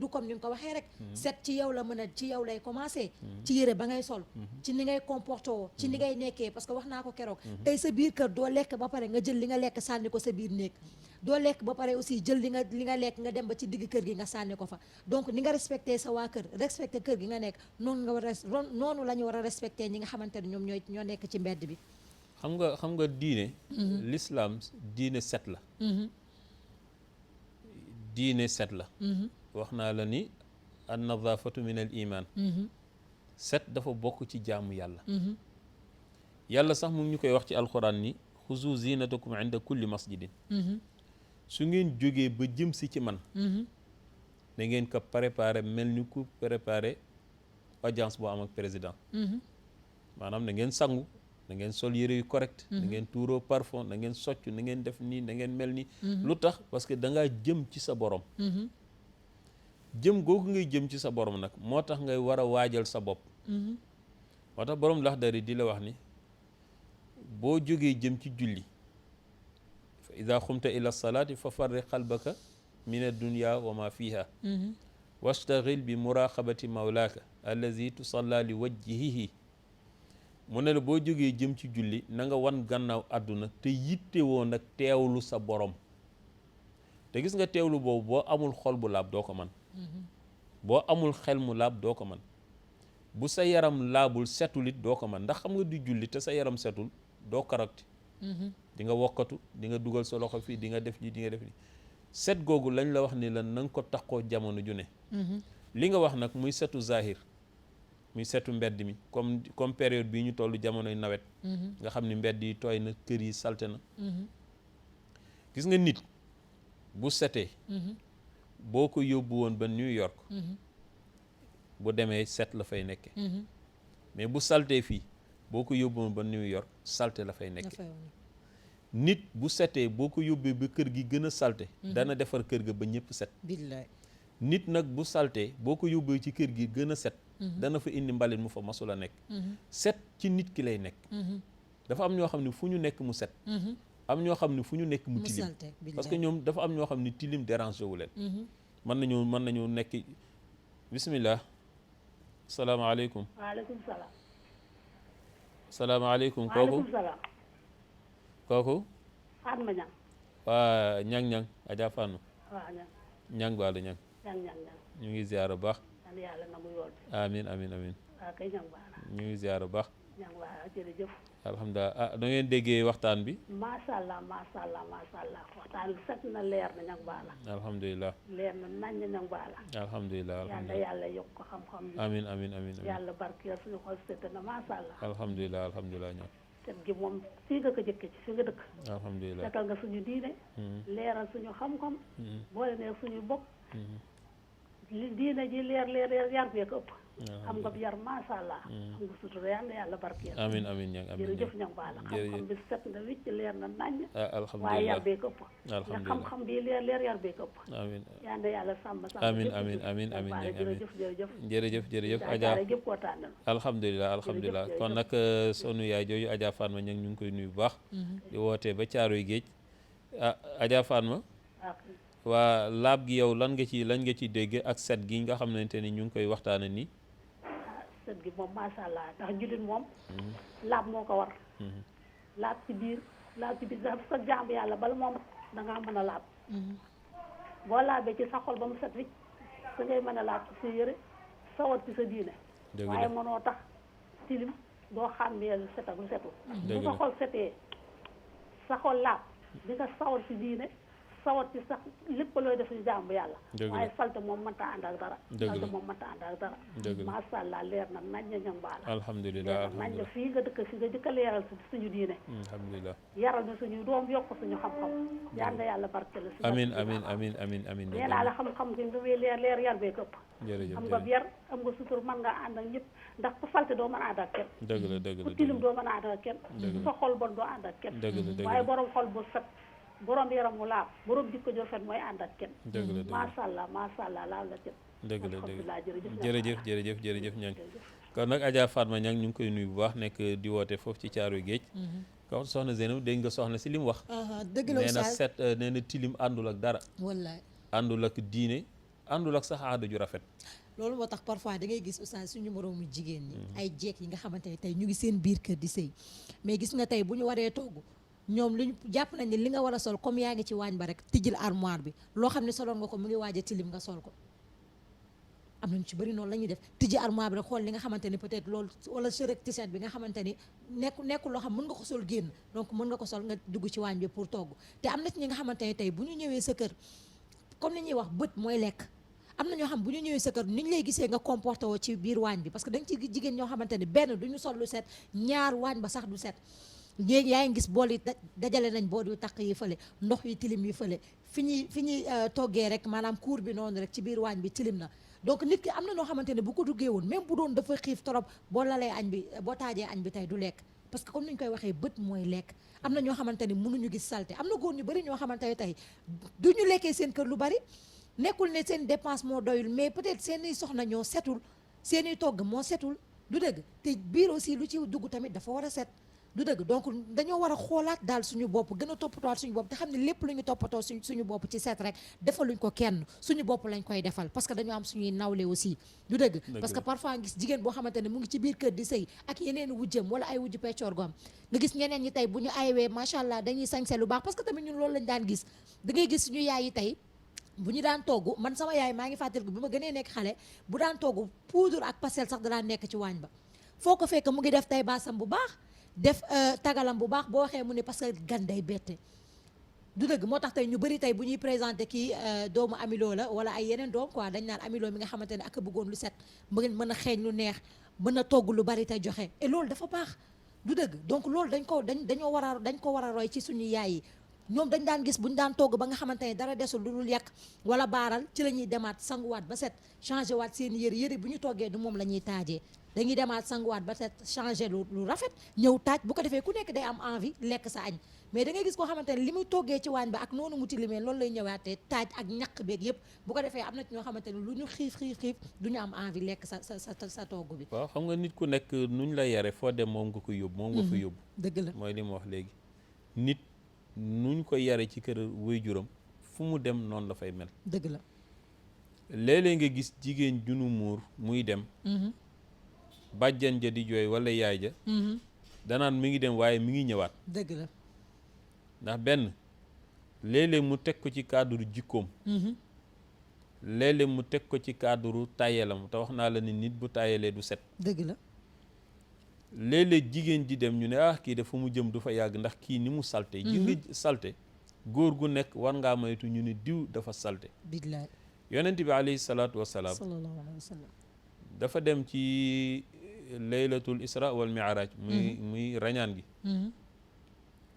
comme ni nga ko waxee rek set ci yow la mën a ci yow lay commencé ci yére ba ngay sol ci ni ngay comporté woo ci ni ngay nekkee parce que wax naa ko keroog tey sa biir kër doo lekk ba pare nga jël li nga lekk sànni ko sa biir néeg doo lekk ba pare aussi jël li nga lekk nga dem ba ci digg kër gi nga sànni ko fa donc ni nga respecté sa waa kër respecté kër gi nga nekk noonu la ñu war a respecté ñi nga xamante ne ñoom ñoo nekk ci mbedd bi xam nga diine l'islam diine set la diine set la wax naa la ni an nadafatu min al iman set dafa bokk ci jaamu yàlla yàlla sax mu ngi ñu koy wax ci alquran ni xuzu zinatakum inda kulli masjidin su ngeen jógee ba jëm si ci man da ngeen ko préparé mel ni ku préparé audience boo am ak président maanaam da ngeen sangu da ngeen sol yére yu correct da ngeen tuuroo parfum da ngeen socc na ngeen def nii da ngeen mel ni lu tax parce que da ngaa jëm ci sa borom jëm googu ngay jëm ci sa borom nag moo tax ngay war a waajal sa bopp moo tax borom Laxdari di la wax ni boo jógee jëm ci julli fa ida xumta ila salaati fa farri qalbaka min addunya wa ma fiha wastaghil bi muraqabati mawlaaka allazi tusalla li wajhihi mu ne la boo jógee jëm ci julli na nga wan gannaaw àdduna te yitte woo nag teewlu sa borom te gis nga teewlu boobu boo amul xol bu laab doo ko man boo amul xel mu laab doo ko man bu sa yaram laabul setul it doo ko man ndax xam nga di julli te sa yaram setul doo correct di nga wokkatu di nga dugal sa loxo fii di nga def li di nga def li set googu lañ la wax ni la na nga ko taxoo jamono ju ne li nga wax nag muy setu zahir muy setu mbedd mi comme période bii ñu toll jamonoy nawet nga xam ni mbedd yi tooy na kër yi salte na gis nga nit bu setee boo ko yóbbu woon ba New York bu demee set la fay nekke mais bu saltee fii boo ko yóbboon ba New York salte la fay nekke nit bu setee boo ko yóbbee ba kër gi gën a salte dana defar kër ga ba ñëpp set billaay nit nag bu saltee boo ko yóbbee ci kër gi gën a set dana fa indi mbalit mu fa masula nekk set ci nit ki lay nekk dafa am ñoo xam ne fu ñu nekk mu set am ñoo xam ne fu ñu nekk mu tilim parce que ñoom dafa am ñoo xam ne tilim dérangé wu leen mën nañu nekk bismillah salaamaaleykum waaleykum salaam salaamaaleykum waaleykum salaam kooku Fatma Niang waa ñang Adja Fatma waaw Niang ñang baala ñang ñu ngi ziar bu baax yal yàlla nangu yool bi amin waaw kay Niang baala ñu ngi ziar bu baax Niang baala jërëjëf alhamdulilah da ngeen déggee waxtaan bi macha allah waxtaan bi set na leer na Niang baala alhamdulilah leer na nañ na Niang baala alhamdulilah yàlla yokk ko xam-xam bi amin yàlla barkeel suñu xol set na macha allah alhamdulilah ñang set gi moom fii nga ko jëkke ci fi nga dëkk alhamdulilah setal nga suñu diine leeral suñu xam-xam boole ne suñu bopp li diine ji leer yar bee ko ëpp xam nga yar macha allah xam nga sutura yàlla barkeel amin ñang jërëjëf Niang baala xam-xam bi set na wicc leer na naññ alhamdulilah waaye yar bee ko ëpp nga xam-xam bi leer yar bee ko ëpp amin yàlla sàmm amin jërëjëf Adja gépp koo tànnal alhamdulilah kon nag sonu yaay jooju Adja Fatma ñang ñu ngi koy nuyu bu baax di wootee ba Caaroy Géej Adja Fatma waa laab gi yow lan nga ci dégg ak set gi nga xamante ni ñu ngi koy waxtaane nii set gi moom macha allah ndax jullit moom laab moo ko war laab ci biir dafa sa jàmm yàlla bala moom dangaa mën a laab boo laabee ci sa xol ba mu set wicc sa ngay mën a laab ci sa yëre sawar ci sa diine waaye mënoo tax tilim doo xàmmee lu set ak lu setul bu sa xol setee sa xol laab di nga sawar ci diine sawar ci sax lépp looy def ñu jàmm yàlla waaye salte moom mënta ànd ak dara macha allah leer na nañ na Niang baala alhamdulilah nañ na fii nga dëkk fi nga jëkk a leeral suñu diine alhamdulilah yaral na suñu doom yokk suñu xam-xam yal na yàlla barkeel amin nee naa la xam-xam gi nga wee leer yar bee këpp jërëjëf am nga yar am nga sutur mën nga ànd ak ñëpp ndax ku salte doo mën a ànd ak kenn dëgg la ku tilim doo mën a ànd ak kenn ku sa xol bon doo ànd ak kenn waaye borom xol bu set borom yaram mu laab borom jikko jo fet mooy ànd ak kenn macha allah laal la kenn dëgg la jërëjëf ñang kon nag Adja Fatma ñang ñu ngi koy nuyu bu baax nekk di woote foofu ci Caaroy Géej kon soxna Zeynab dégg nga soxna si li mu wax dëgg la nee na set nee na tilim àndul ak dara wallaay àndul ak diine àndul ak sax aada ju rafet loolu moo tax parfois da ngay gis oustaz suñu moroomu jigéen ñi ay jeeg yi nga xamante ne tey ñu ngi seen biir kër di sëy mais gis nga tey bu ñu waree togg ñoom luñ jàpp nañ ne li nga war a sol comme yaa ngi ci waañ ba rek tijjil armoire bi loo xam ne soloon nga ko mu ngi waaj a tilim nga sol ko am nañu ci bëri noonu la ñuy def tijji armoire bi rek xool li nga xamante ni peut-être loolu wala chérek t-shirt bi nga xamante ni nekkul loo xam mën nga ko sol génn donc mën nga ko sol nga dugg ci waañ bi pour togg te am na ci ñi nga xamante ne tey bu ñu ñëwee sa kër comme ni ñuy wax bët mooy lekk am na ñoo xam bu ñu ñëwee sa kër ni ñu lay gisee nga comporté woo ci biir waañ bi parce que dañ ci jigéen ñoo xamante ni benn du ñu sol lu set ñaar waañ ba sax du set léegi yaa ngi gis bool yi dajale nañ bool yu taq yi fële ndox yu tilim yi fële fi ñuy toggee rek maanaam kuur bi noonu rek ci biir waañ bi tilim na donc nit ki am na noo xamante ne bu ko duggee woon même bu doon dafa xiif trop boo lalee añ bi boo taajee añ bi tey du lekk parce que comme ni ñu koy waxee bët mooy lekk am na ñoo xamante ni mënuñu gis salte am na góor ñu bari ñoo xamante ne tey du ñu lekkee seen kër lu bari nekkul ne seen dépense moo doyul mais peut-être seeni soxna ñoo setul seeni togg moo setul du dëgg te biir aussi lu ci dugg tamit dafa war a set du dëgg donc dañoo war a xoolaat daal suñu bopp gën a toppatoo suñu bopp te xam ne lépp lu ñu toppatoo suñu bopp ci set rek defaluñ ko kenn suñu bopp lañ koy defal parce que dañoo am suñuy nawle aussi du dëgg parce que parfois gis jigéen boo xamante ne mu ngi ci biir kër di sëy ak yeneen wujjëm wala ay wujju peccoor gom nga gis ñeneen ñi tey bu ñu ayewee macha allah dañuy sañse lu baax parce que tamit ñun loolu lañ daan gis da ngay gis suñu yaay yi tey bu ñu daan togg man sama yaay maa ngi fàttaliku bi ma gënee nekk xale bu daan togg poudre ak pastel sax da daan nekk ci waañ ba foo ko fekk mu ngi def tay baasam bu baax def tagalam bu baax boo waxee mu ne parce que gan day bette du dëgg moo tax tey ñu bëri tey bu ñuy présenté kii doomu amiloo la wala ay yeneen doom quoi dañ naan amiloo mi nga xamante ne ak a bëggoon lu set mën a xeeñ lu neex mën a togg lu bari tey joxe et loolu dafa baax du dëgg donc loolu dañ ko war a roy ci suñu yaay yi ñoom dañ daan gis bu ñu daan togg ba nga xamante ne dara desul lu dul yàq wala baaral ci la ñuy demaat sanguwaat ba set changé waat seen yëre bu ñu toggee du moom la ñuy taajee dañuy demaat sanguwaat ba set changé lu rafet ñëw taaj bu ko defee ku nekk day am envie lekk sa añ mais da ngay gis koo xamante ne li muy toggee ci waañ ba ak noonu mu tilimee loolu lay ñëwaatee taaj ak ñaq beeg yëpp bu ko defee am na ci ñoo xamante ne lu ñu xiif du ñu am envie lekk sa togg bi. waaw xam nga nit ku nekk nuñ la yare foo dem moom nga ko yóbbu moom nga fa yóbbu. dëgg la mooy li ma wax léegi nit nuñ ko yare ci kër waajuram fu mu dem noonu la fay mel. dëgg la léeg-léeg nga gis jigéen ju nu muur muy dem. bàjjan ja di jooy wala yaay ja. danaan mi ngi dem waaye mi ngi ñëwaat. dëgg la. ndax benn léeg-léeg mu teg ko ci cadre jikkoom. léeg-léeg mu teg ko ci cadre tàyyeelam te wax naa la ni nit bu tàyyeelee du set. dëgg la. léeg-léeg jigéen ji dem ñu ne kii dafa mu jëm du fa yàgg ndax kii ni mu salte ji nga salte góor gu nekk war ngaa moytu ñu ne diw dafa salte. billaay. yonent bi alayhi salaatu wasalaam. sallallahu alayhi wa sallam. dafa dem ci laylatul isra wal mi'raj muy rañaan gi.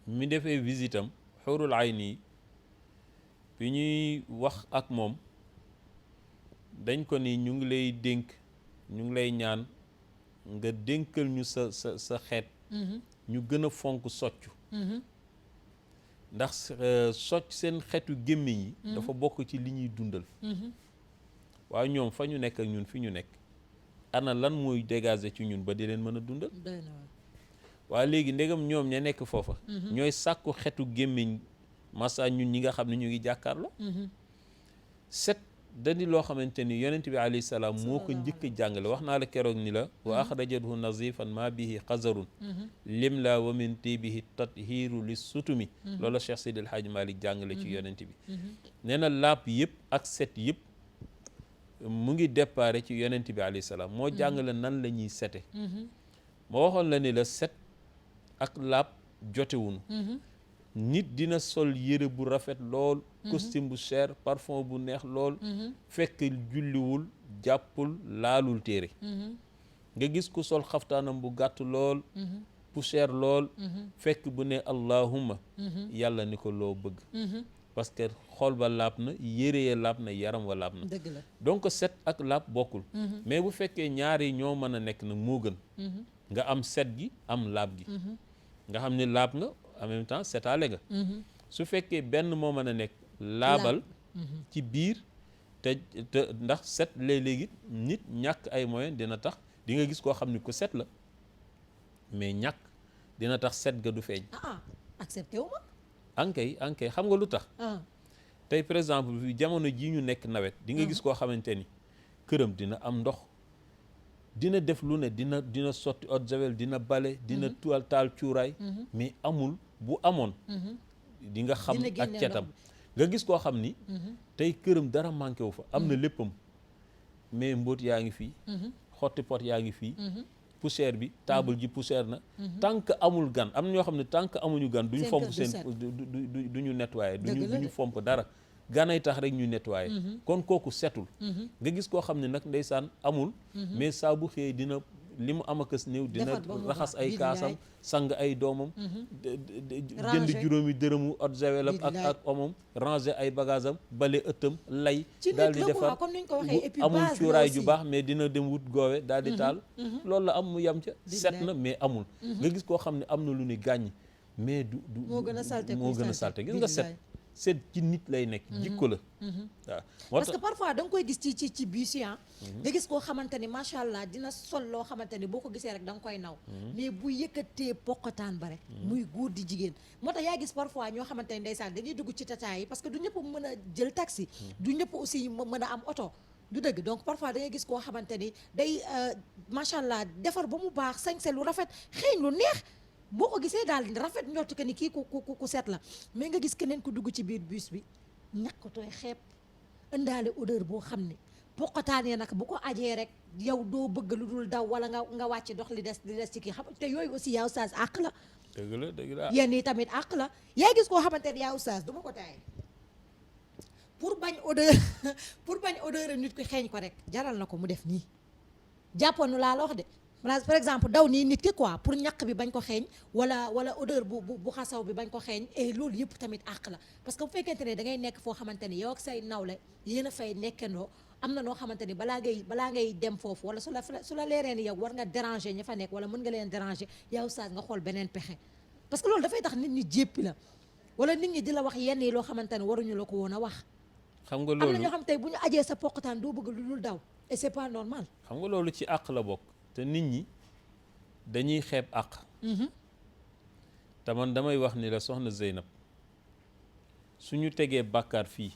mi defee visitam xurul ayni yi bi ñuy wax ak moom dañ ko ni ñu ngi lay dénk ñu ngi lay ñaan nga dénkal ñu sa xeet ñu gën a fonk soccu ndax socc seen xeetu gémmiñ yi dafa bokk ci li ñuy dundal waaye ñoom fa ñu nekk ak ñun fi ñu nekk ana lan mooy dégager ci ñun ba di leen mën a dundal waaye léegi ndegam ñoom ña nekk foofa ñooy sàkku xetu gémmiñ massa ñun ñi nga xam ne ñu ngi jàkkaarloo set dadi loo xamante ni yonent bi alayhi salaam moo ko njëkk a jàngale wax naa la keroog ni la wa axrajathu nazifan ma bihi xazarun lim la wa min tibihi tathiru li sutumi loolu Cheikh Seydi El Hadji Malick jàngale ci yonent bi nee na laab yëpp ak set yëpp mu ngi déparé ci yonent bi alayhi salaam moo jàngale nan la ñuy sete moo waxoon la ni la set ak laab jotewunu nit dina sol yére bu rafet lool costume bu cher parfum bu neex lool fekk julliwul jàppul laalul téere nga gis ku sol xaftaanam bu gàtt lool bu cher lool fekk bu ne allahumma yàlla ni ko loo bëgg parce que xol ba laab na yére ya laab na yaram wa laab na dëgg la. donc set ak laab bokkul mais bu fekkee ñaari ñoo mën a nekk nag moo gën nga am set gi am laab gi nga xam ne laab nga en même temps setaale nga su fekkee benn moo mën a nekk laabal ci biir te ndax set léeg-léegi nit ñàkk ay moyen dina tax di nga gis koo xam ni ku set la mais ñàkk dina tax set ga du feeñ accepté wu ma ankay xam nga lu tax tey par exemple fi jamono ji ñu nekk nawet di nga gis koo xamante ni këram dina am ndox dina def lu ne dina sotti eau de javel dina bale dina taal cuuraay mais amul bu amoon di nga xam ak cetam nga gis koo xam ni tey këram dara manqué wu fa am na léppam mais mbóot yaa ngi fii xotti pot yaa ngi fii poussière bi table ji poussière na tant que amul gan am na ñoo xam ne tant que amuñu gan duñu fomp seen du ñu nettoyé duñu fomp dara ganay tax rek ñu nettoyé kon kooku setul nga gis koo xam ne nag ndeysaan amul mais saa bu xëyee dina li mu am akas néew dina raxas ay kaasam sang ay doomam jënd juróomi dërëmu eau de javel ak omam ranger ay bagage am bale ëttam lay daal di defar amul cuuraay ju baax mais dina dem wut goowe daal di taal loolu la am mu yam ca set na mais amul nga gis koo xam ne am na lu ni gàññ mais du moo gën a salte gis nga set ci nit lay nekk jikko la waaw parce que parfois da nga koy gis ci bus yi nga gis koo xamante ni macha allah dina sol loo xamante ni boo ko gisee rek da nga koy naw mais bu yëkkatee poqataan ba rek muy góor di jigéen moo tax yaa gis parfois ñoo xamante ni ndeysaan dañuy dugg ci tata yi parce que du ñëpp mën a jël taxi du ñëpp aussi mën a am oto du dëgg donc parfois da ngay gis koo xamante ni day macha allah defar ba mu baax sañse lu rafet xeeñ lu neex boo ko gisee daal rafet njort que ni kii ku set la mais nga gis keneen ku dugg ci biir bus bi ñàkkatooy xeeb ëndaale odeur boo xam ne poqataanee nag bu ko ajee rek yow doo bëgg lu dul daw wala nga wàcc dox li des ci kii xam te yooyu aussi yaa oustaz àq la dëgg la yéen yi tamit àq la yaa gis koo xamante ne yaa oustaz du ma ko taay pour bañ odeur nit ko xeeñ ko rek jaral na ko mu def nii jàppoonu laa la wax de maanaam par exemple daw nii nit ki quoi pour ñaq bi bañ ko xeeñ wala odeur bu xasaw bi bañ ko xeeñ et loolu yëpp tamit àq la parce que bu fekkente ne da ngay nekk foo xamante ni yow ak say nawle yéen a fay nekkandoo am na noo xamante ni balaa ngay dem foofu wala su la leeree ni yow war nga déranger ña fa nekk wala mën nga leen déranger yow saas nga xool beneen pexe parce que loolu dafay tax nit ñi jéppi la wala nit ñi di la wax yenn yi loo xamante ne waruñu la ko woon a wax. xam nga loolu am na ñoo xam tey bu ñu ajee sa poqataan doo bëgg lu dul daw et c'est pas normal. xam nga loolu ci àq la bokk te nit ñi dañuy xeeb àq. te man damay wax ni la soxna Zeynab suñu tegee bàkkaar fii.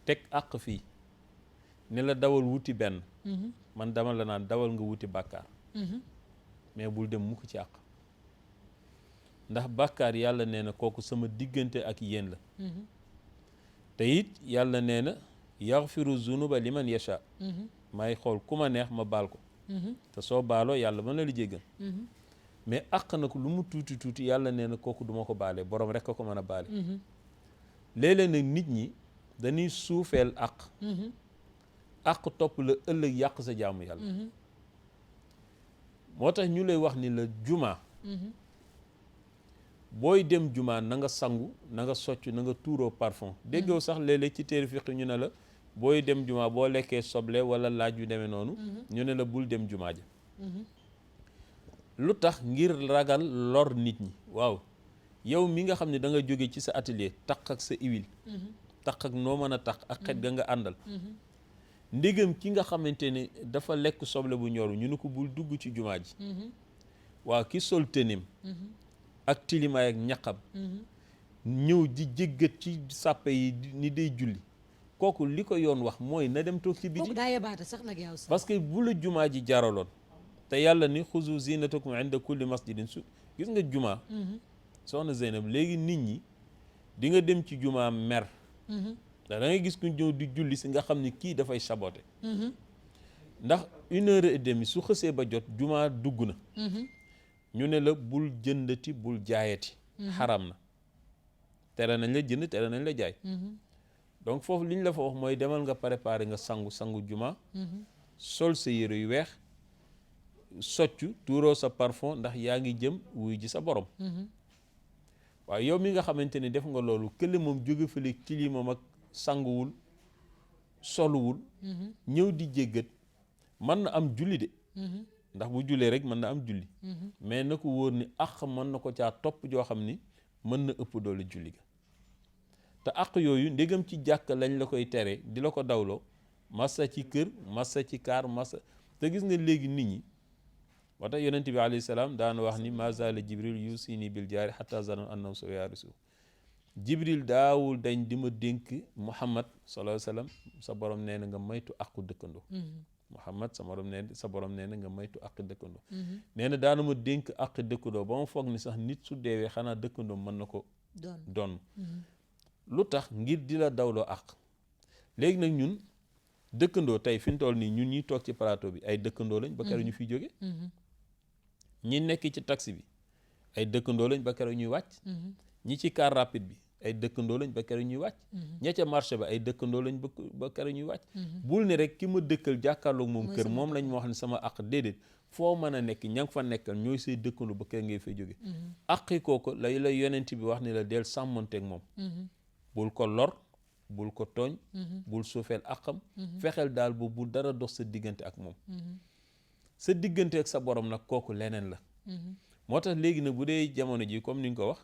teg àq fii ne la dawal wuti benn. man dama la naan dawal nga wuti bàkkaar. mais bul dem mukk ci àq. ndax bàkkaar yàlla nee na kooku sama diggante ak yéen la. te it yàlla nee na yaxfiru zunuba liman yasha maay xool ku ma neex ma baal ko. te soo baaloo yàlla mën na la jéggal. mais àq na ko lu mu tuuti tuuti yàlla nee na kooku duma ko baale borom rek a ko mën a baale. léeg-léeg nag nit ñi dañuy suufeel àq. àq topp la ëllëg yàq sa jaamu yàlla. moo tax ñu lay wax ni la jumaa. booy dem jumaa na nga sangu na nga socc na nga tuuroo parfum déggoo sax léeg-léeg ci téere fiq ñu ne la booy dem jumaa boo lekkee soble wala laaj yu demee noonu ñu ne la bul dem jumaa ja lu tax ngir ragal lor nit ñi waaw yow mi nga xam ne da nga jóge ci sa atelier taq ak sa huile taq ak noo mën a taq ak xet ga nga àndal ndégam ki nga xamante ne dafa lekk soble bu ñoru ñu ne ko bul dugg ci jumaa ji waaw ki sol tënim ak tilimaay ak ñaqam ñëw di jéggat ci sàppe yi ni day julli kooku li ko yoon wax mooy na dem toog ci biti daa yebaate sax nag yow sax parce que bu la jumaa ji jaraloon te yàlla ni xuzu zinatakum inda kulli masjidin su gis nga jumaa soxna Zeynab léegi nit ñi di nga dem ci jumaa mer da ngay gis ku ñëw di julli si nga xam ni kii dafay saboté ndax 1h30 su xësee ba jot jumaa dugg na ñu ne la bul jëndati bul jaayati xaram na tere nañ la jënd tere nañ la jaay donc foofu li ñu la fa wax mooy demal nga préparer nga sangu juma sol sa yére yu weex soccu tuuroo sa parfum ndax yaa ngi jëm wuy ji sa borom waaye yow mi nga xamante ni def nga loolu kële moom jóge fële tilimam ak sanguwul soluwul ñëw di jéggat mën na am julli de ndax bu jullee rek mën na am julli mais na ko wóor ni àq mën na ko caa topp joo xam ni mën na ëpp doole julli ga te àq yooyu ndégam ci jàkk lañ la koy tere di la ko dawloo massa ci kër massa ci kaar massa te gis nga léegi nit ñi moo tax yonent bi alayhi salaam daana wax ni ma zaala jibril yusini bil jaari hatta zanan annahu sa yaarisu jibril daawul dañ di ma dénk muhammad sallallahu alayhi wasallam sa borom nee na nga maytu àqu dëkkandoo muhammad sa borom nee na nga maytu àq dëkkandoo nee na daana ma dénk àq dëkkandoo ba ma foog ni sax nit su deewee xanaa dëkkandoo mën na ko doon lu tax ngir di la dawloo àq léegi nag ñun dëkkandoo tey fi ñu toll nii ñun ñuy toog ci plateau bi ay dëkkandoo lañ ba keroog ñu fiy jóge ñi nekk ci taxi bi ay dëkkandoo lañ ba keroog ñuy wàcc ñi ci car rapide bi ay dëkkandoo lañ ba keroog ñuy wàcc ña ca marché ba ay dëkkandoo lañ ba keroog ñuy wàcc bul ne rek ki ma dëkkal jàkkaarloog moom kër moom lañ ma wax ne sama àq déedéet foo mën a nekk ña nga fa nekkal ñooy say dëkkandoo ba keroog ngay fay jóge àqi kooku la yonent bi wax ni la del sàmmonteeg moom bul ko lor bul ko tooñ bul suufeel àqam fexeel daal ba bu dara dox sa diggante ak moom sa diggante ak sa borom nag kooku leneen la moo tax léegi nag bu dee jamono ji comme ni nga ko wax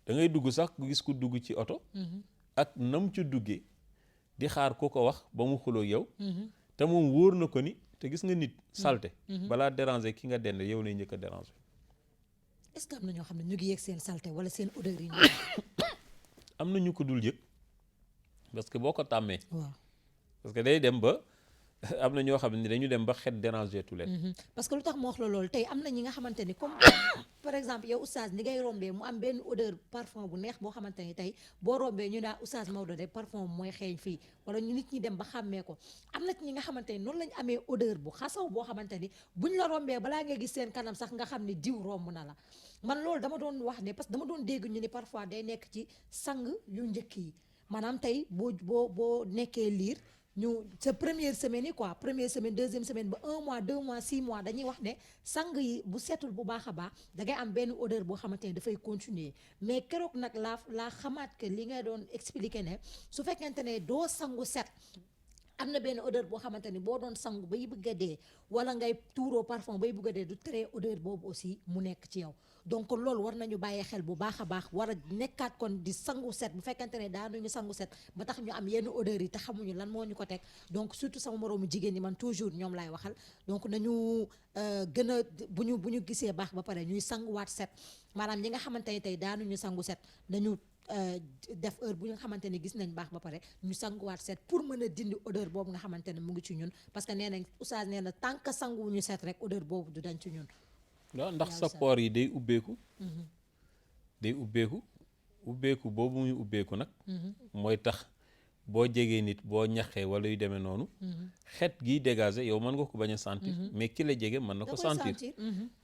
da ngay dugg sax gis ku dugg ci oto ak nam ci duggee di xaar ku ko wax ba mu xuloo yow te moom wóor na ko ni te gis nga nit salte balaa déranger ki nga dend yow lay njëkk a déranger est-ce que am na ñoo xam ne ñu ngi yëg seen salte wala seen odeur yi am na ñu ko dul yëg parce que boo ko tàmmee waaw parce que day dem ba am na ñoo xam ne dañu dem ba xet déranger tu leen parce que lu tax ma wax la loolu tey am na ñi nga xamante ni comme par exemple yow oustaz ni ngay rombee mu am benn odeur parfum bu neex boo xamante ni tey boo rombee ñu naa oustaz Maodo de parfum mooy xeeñ fii wala ñu nit ñi dem ba xàmmee ko am na ñi nga xamante ni noonu lañ amee odeur bu xasaw boo xamante ni buñ la rombee balaa ngay gis seen kanam sax nga xam ni diw romb na la man loolu dama doon wax ne parce que dama doon dégg ñu ni parfois day nekk ci sang yu njëkk yi maanaam tey boo nekkee liir ñu sa première semaine yi quoi première semaine deuxième semaine ba 1 mois 2 mois 6 mois dañuy wax ne sang yi bu setul bu baax a baax da ngay am benn odeur boo xamante ne dafay continuer mais keroog nag laa xamaat que li nga doon expliquer ne su fekkente ne doo sangu set am na benn odeur boo xamante ni boo doon sangu bay bëgg a dee wala ngay tuuroo parfum bay bëgg a dee du tere odeur boobu aussi mu nekk ci yow donc loolu war nañu bàyyee xel bu baax a baax war a nekkaat kon di sangu set bu fekkente ne daanuñu sangu set ba tax ñu am yenn odeur yi te xamuñu lan moo ñu ko teg donc surtout sama moroomu jigéen ñi man toujours ñoom laay waxal donc nañu gën a bu ñu gisee baax ba pare ñuy sanguwaat set maanaam ñi nga xamante ne tey daanuñu sangu set nañu def heure bu nga xamante ne gis nañ baax ba pare ñu sanguwaat set pour mën a dindi odeur boobu nga xamante ne mu ngi ci ñun parce que nee nañ oustaz nee na tant que sanguwuñu set rek odeur boobu du dañ ci ñun. waaw ndax sa poor yi day ubbeeku. day ubbeeku boobu muy ubbeeku nag. mooy tax boo jegee nit boo ñaxee wala yu demee noonu. xet giy dégager yow mën nga ko bañ a sentir. mais ki la jege mën na ko sentir.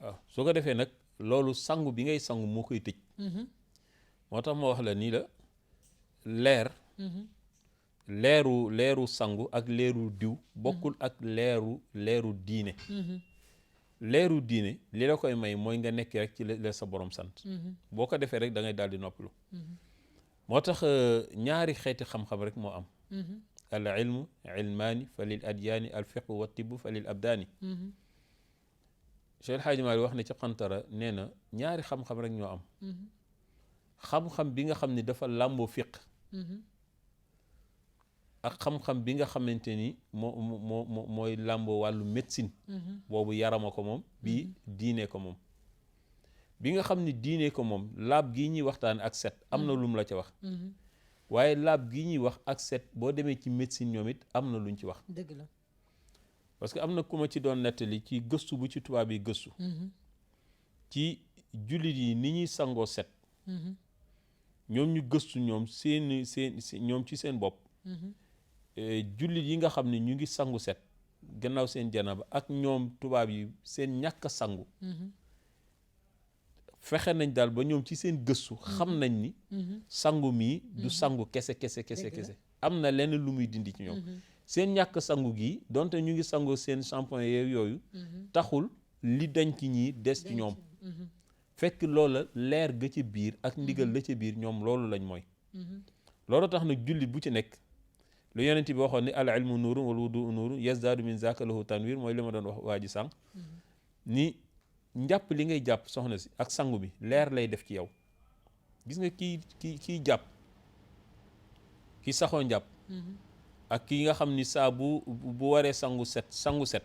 waaw su ko defee nag loolu sangu bi ngay sangu moo koy tëj. moo tax ma wax la nii la leeru sangu ak leeru diw bokkul ak leeru diine leeru diine li la koy may mooy nga nekk rek ci la sa borom sant boo ko defee rek da ngay daal di noppalu moo tax ñaari xeeti xam-xam rek moo am al ilmu ilmaani fa lil adyaani al fiqhu wa tibbu fa lil abdaani Cheikh El Hadji Malick wax ne ci xantara nee na ñaari xam-xam rek ñoo am xam-xam bi nga xam ne dafa làmboo fiq ak xam-xam bi nga xamante ni mooy làmboo wàllu médecine boobu yarama ko moom bii diine ko moom bi nga xam ni diine ko moom laab gii ñuy waxtaan ak set am na lum la ca wax waaye laab gii ñuy wax ak set boo demee ci médecine ñoom it am na luñ ci wax dëgg la parce que am na ku ma ci doon nettali ci gëstu bu ci tubaab yi gëstu ci jullit yi ni ñuy sangoo set ñoom ñu gëstu ñoom seen ñoom ci seen bopp jullit yi nga xam ne ñu ngi sangu set gannaaw seen janaba ak ñoom tubaab yi seen ñàkk sangu fexe nañ daal ba ñoom ci seen gëstu xam nañ ni sangu mii du sangu kese am na lenn lu muy dindi ci ñoom seen ñàkk sangu gi donte ñu ngi sangu seen shampoing yooyu taxul li dañ ci ñii des ci ñoom fekk loola leer ga ca biir ak ndigal la ca biir ñoom loolu lañ mooy loolu tax nag jullit bu ci nekk lu yonent bi waxoon ni al ilmu nuurun wal wudu nuurun yazdaadu min zaaka lahu tanwiir mooy li ma doon wax waa ji sànq ni njàpp li ngay jàpp soxna si ak sangu bi leer lay def ci yow gis nga kii jàpp ki saxoo njàpp ak ki nga xam ni saa bu waree sangu set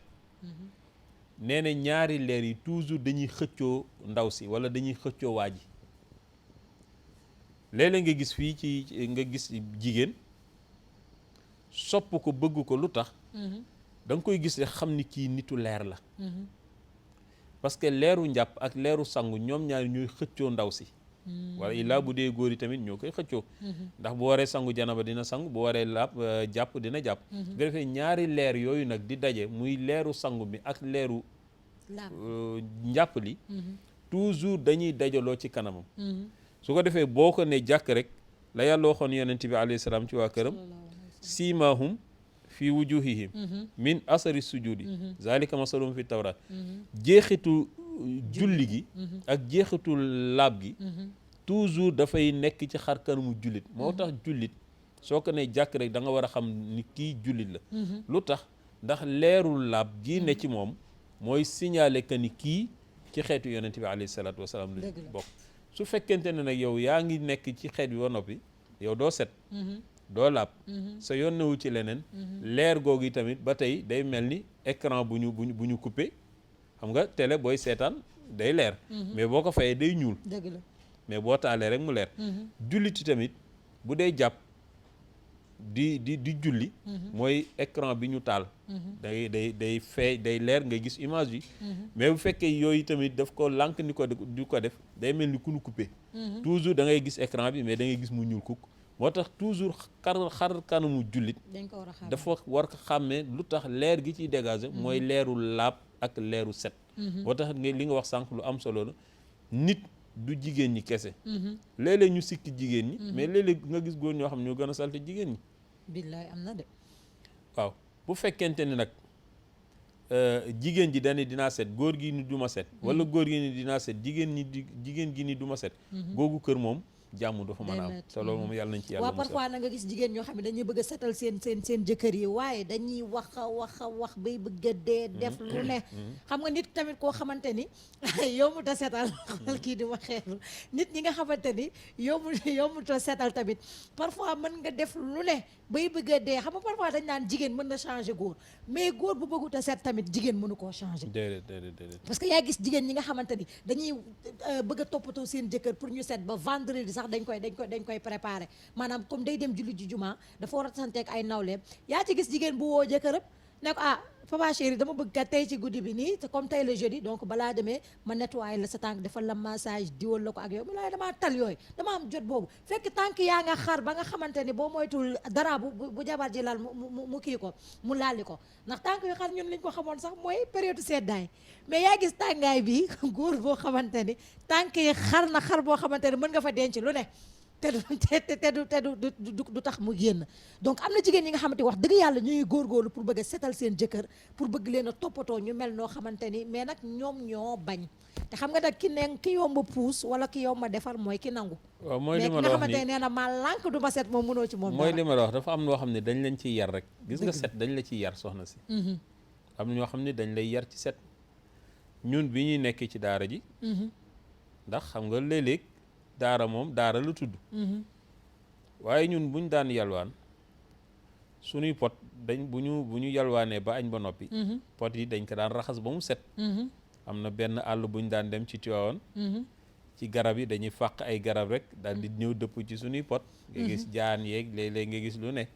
nee na ñaari leer yi toujours dañuy xëccoo ndaw si wala dañuy xëccoo waa ji léeg-léeg nga gis fii ci nga gis jigéen sopp ko bëgg ko lu tax da nga koy gis rek xam ni kii nitu leer la parce que leeru njàpp ak leeru sangu ñoom ñaari ñooy xëccoo ndaw si wala illaa bu dee góor yi tamit ñoo koy xëccoo ndax bu waree sangu janaba dina sangu bu waree laab jàpp dina jàpp su ko defee ñaari leer yooyu nag di daje muy leeru sangu bi ak leeru njàpp li toujours dañuy dajaloo ci kanamam su ko defee boo ko ne jàkk rek la yàlla waxoon yonent bi alayhi salaam ci waa këram siimahum fi wujuhihim min asari sujudi zalika masalum fi tawrat jeexitu julli gi ak jeexitu laab gi toujours dafay nekk ci xar kanamu jullit moo tax jullit soo ko ne jàkk rek da nga war a xam ni kii jullit la lu tax ndax leerul laab gii ne ci moom mooy signaler que ni kii ci xeetu yonent bi alayhi salaatu wasalaam lu bokk su fekkente ne nag yow yaa ngi nekk ci xeet bi ba noppi yow doo set doo laab sa yónnewu ci leneen leer googu yi tamit ba tey day mel ni écran bu ñu coupé xam nga télé booy seetaan day leer mais boo ko fayee day ñuul dëgg la mais boo taalee rek mu leer julliti tamit bu dee jàpp di julli mooy écran bi ñu taal day fay day leer nga gis image bi mais bu fekkee yooyu tamit daf ko lànk ni ko di ko def day mel ni ku ñu coupé toujours da ngay gis écran bi mais da ngay gis mu ñuul kukk moo tax toujours xar kanamu jullit dafa war ko xàmmee lu tax leer gi ciy dégager mooy leeru laab ak leeru set moo tax li nga wax sànq lu am solo la nit du jigéen ñi kese léeg-léeg ñu sikki jigéen ñi mais léeg-léeg nga gis góor ñoo xam ñoo gën a salte jigéen ñi billaay am na de waaw bu fekkente ni nag jigéen ji dani dinaa set góor gi ni duma set wala góor gi ni dinaa set jigéen gi ni duma set googu kër moom jàmm dafa mën a am te loolu moom yàlla nañ ci yàlla waaw parfois na nga gis jigéen ñoo xam ne dañuy bëgg a setal seen jëkkër yi waaye dañuy wax bay bëgg a dee def lu ne xam nga nit tamit koo xamante ni yombut a setal xamal kii di ma xeeru nit ñi nga xamante ni yombut a setal tamit parfois mën nga def lu ne bay bëgg a dee xam nga parfois dañ naan jigéen mën na changer góor mais góor bu bëggut a set tamit jigéen mënu koo changer déedéet parce que yaa gis jigéen ñi nga xamante ni dañuy bëgg a toppatoo seen jëkkër pour ñu set ba vendredi sax dañ koy préparé maanaam comme day dem julli ji juma dafa war a santeeg ay nawleem yaa ci gis jigéen bu woo jëkkëram ne ko papa chéri dama bëgg kat tey ci guddi bi nii te comme tey le jeudi donc balaa demee ma nettoyé la sa tànk defal la massage diwal la ko ak yow mu laay damaa tal yooyu dama am jot boobu fekk tànk yaa nga xar ba nga xamante ni boo moytul dara bu jabar ji laal mu kii ko mu laali ko ndax tànk yu xar ñun liñ ko xamoon sax mooy période seddaay mais yaa gis tàngaay bi góor boo xamante ni tànk yi xar na xar boo xamante ni mën nga fa denc lu ne te du tax mu génn donc am na jigéen ñi nga xamante wax dëgg yàlla ñuy góorgóorlu pour bëgg a setal seen jëkkër pour bëgg leen a toppatoo ñu mel noo xamante ni mais nag ñoom ñoo bañ te xam nga nag ki yomba puus wala ki yomba defar mooy ki nangu waaw mooy li mais ma ki la nga wax xamante ni nee na maa lànk du ma set moom mënoo ci moom mooy dara. li ma la wax dafa am loo xam ne dañ leen ciy yar rek gis nga set dañ la ciy yar soxna si am na ñoo xam ne dañ lay yar ci set ñun bi ñuy nekkee ci daara ji ndax xam nga léeg-léeg daara moom daara la tudd waaye ñun buñ daan yalwaan suñuy pot dañ bu ñu yalwaanee ba añ ba noppi pot yi dañ ko daan raxas ba mu set am na benn àll buñ daan dem ci Tiwaawan ci garab yi dañuy fàq ay garab rek daal di ñëw dëpp ci suñuy pot nga gis jaan yeeg léeg-léeg nga gis lu ne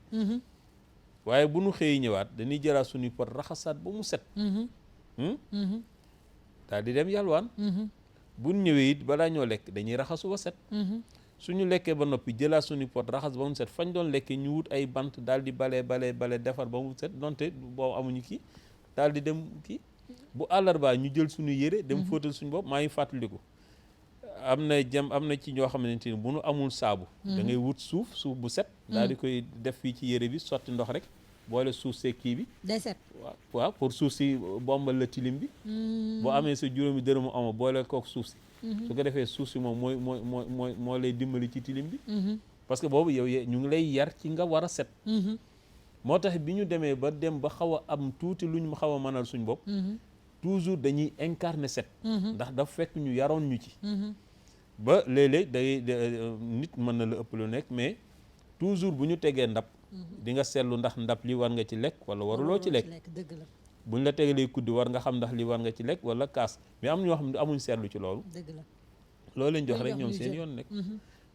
waaye bu ñu xëyi ñëwaat dañuy jëlaat suñuy pot raxasaat ba mu set daal di dem yalwaan bu ñu ñëwee it balaa ñoo lekk dañuy raxasu ba set suñu lekkee ba noppi jëlaat suñu pot raxas ba mu set fañ doon lekkee ñu wut ay bant daal di bale defar ba mu set donte boobu amuñu kii daal di dem kii bu àllarbaa ñu jël suñu yére dem fóotal suñu bopp maa ngi fàttaliku am na ci ñoo xamante ni bu nu amul saabu da ngay wut suuf bu set daal di koy def fii ci yére bi sotti ndox rek boole suuf see kii bi day set waaw pour suuf si bombal la tilim bi boo amee sa juróomi dërëmu ama boole kook suuf si su ko defee suuf si moom moo lay dimbali ci tilim bi parce que boobu yow ñu ngi lay yar ci nga war a set moo tax bi ñu demee ba dem ba xaw a am tuuti lu ñu xaw a mënal suñ bopp toujours dañuy incarner set ndax dafa fekk ñu yaroon ñu ci ba léeg-léeg nit mën na la ëpp lu nekk mais toujours bu ñu tegee ndab di nga seetlu ndax ndab li war nga ci lekk wala waruloo ci lekk dëgg la bu ñu la tegalee kuddi war nga xam ndax li war nga ci lekk wala kaas mais am ñoo xam ne amuñ seetlu ci loolu dëgg la loolu lañ jox rek ñoom seen yoon nekk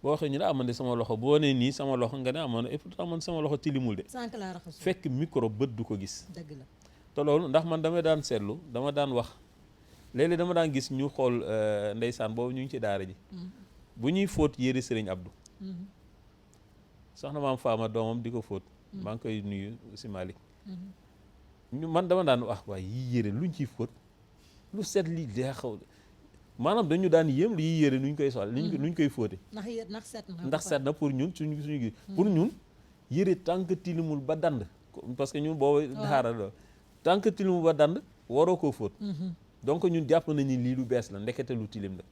boo waxee ñu ne amoon de sama loxo boo nee nii sama loxo nga ne amoon et pourtant man sama loxo tilimul de sànq laa raxasu fekk micro bët du ko gis dëgg la te loolu ndax man damay daan seetlu dama daan wax léeg-léeg dama daan gis ñu xool ndeysaan boobu ñu ngi ci daara ji bu ñuy fóot yëre Sëriñ Abdou soxna maam Faama doomam di ko fóot maa ngi koy nuyu si Malick man dama daan wax waaye yii yére luñ ciy fóot lu set li dee xaw maanaam dañu daan yéem li yii yére nuñ koy sol nuñ koy fóote ndax set na pour ñun suñu gis pour ñun yére tànk tilimul ba dand parce que ñun boobu daara la tànk tilimul ba dand waroo koo fóot donc ñun jàpp nañu lii lu bees la ndekete lu tilim la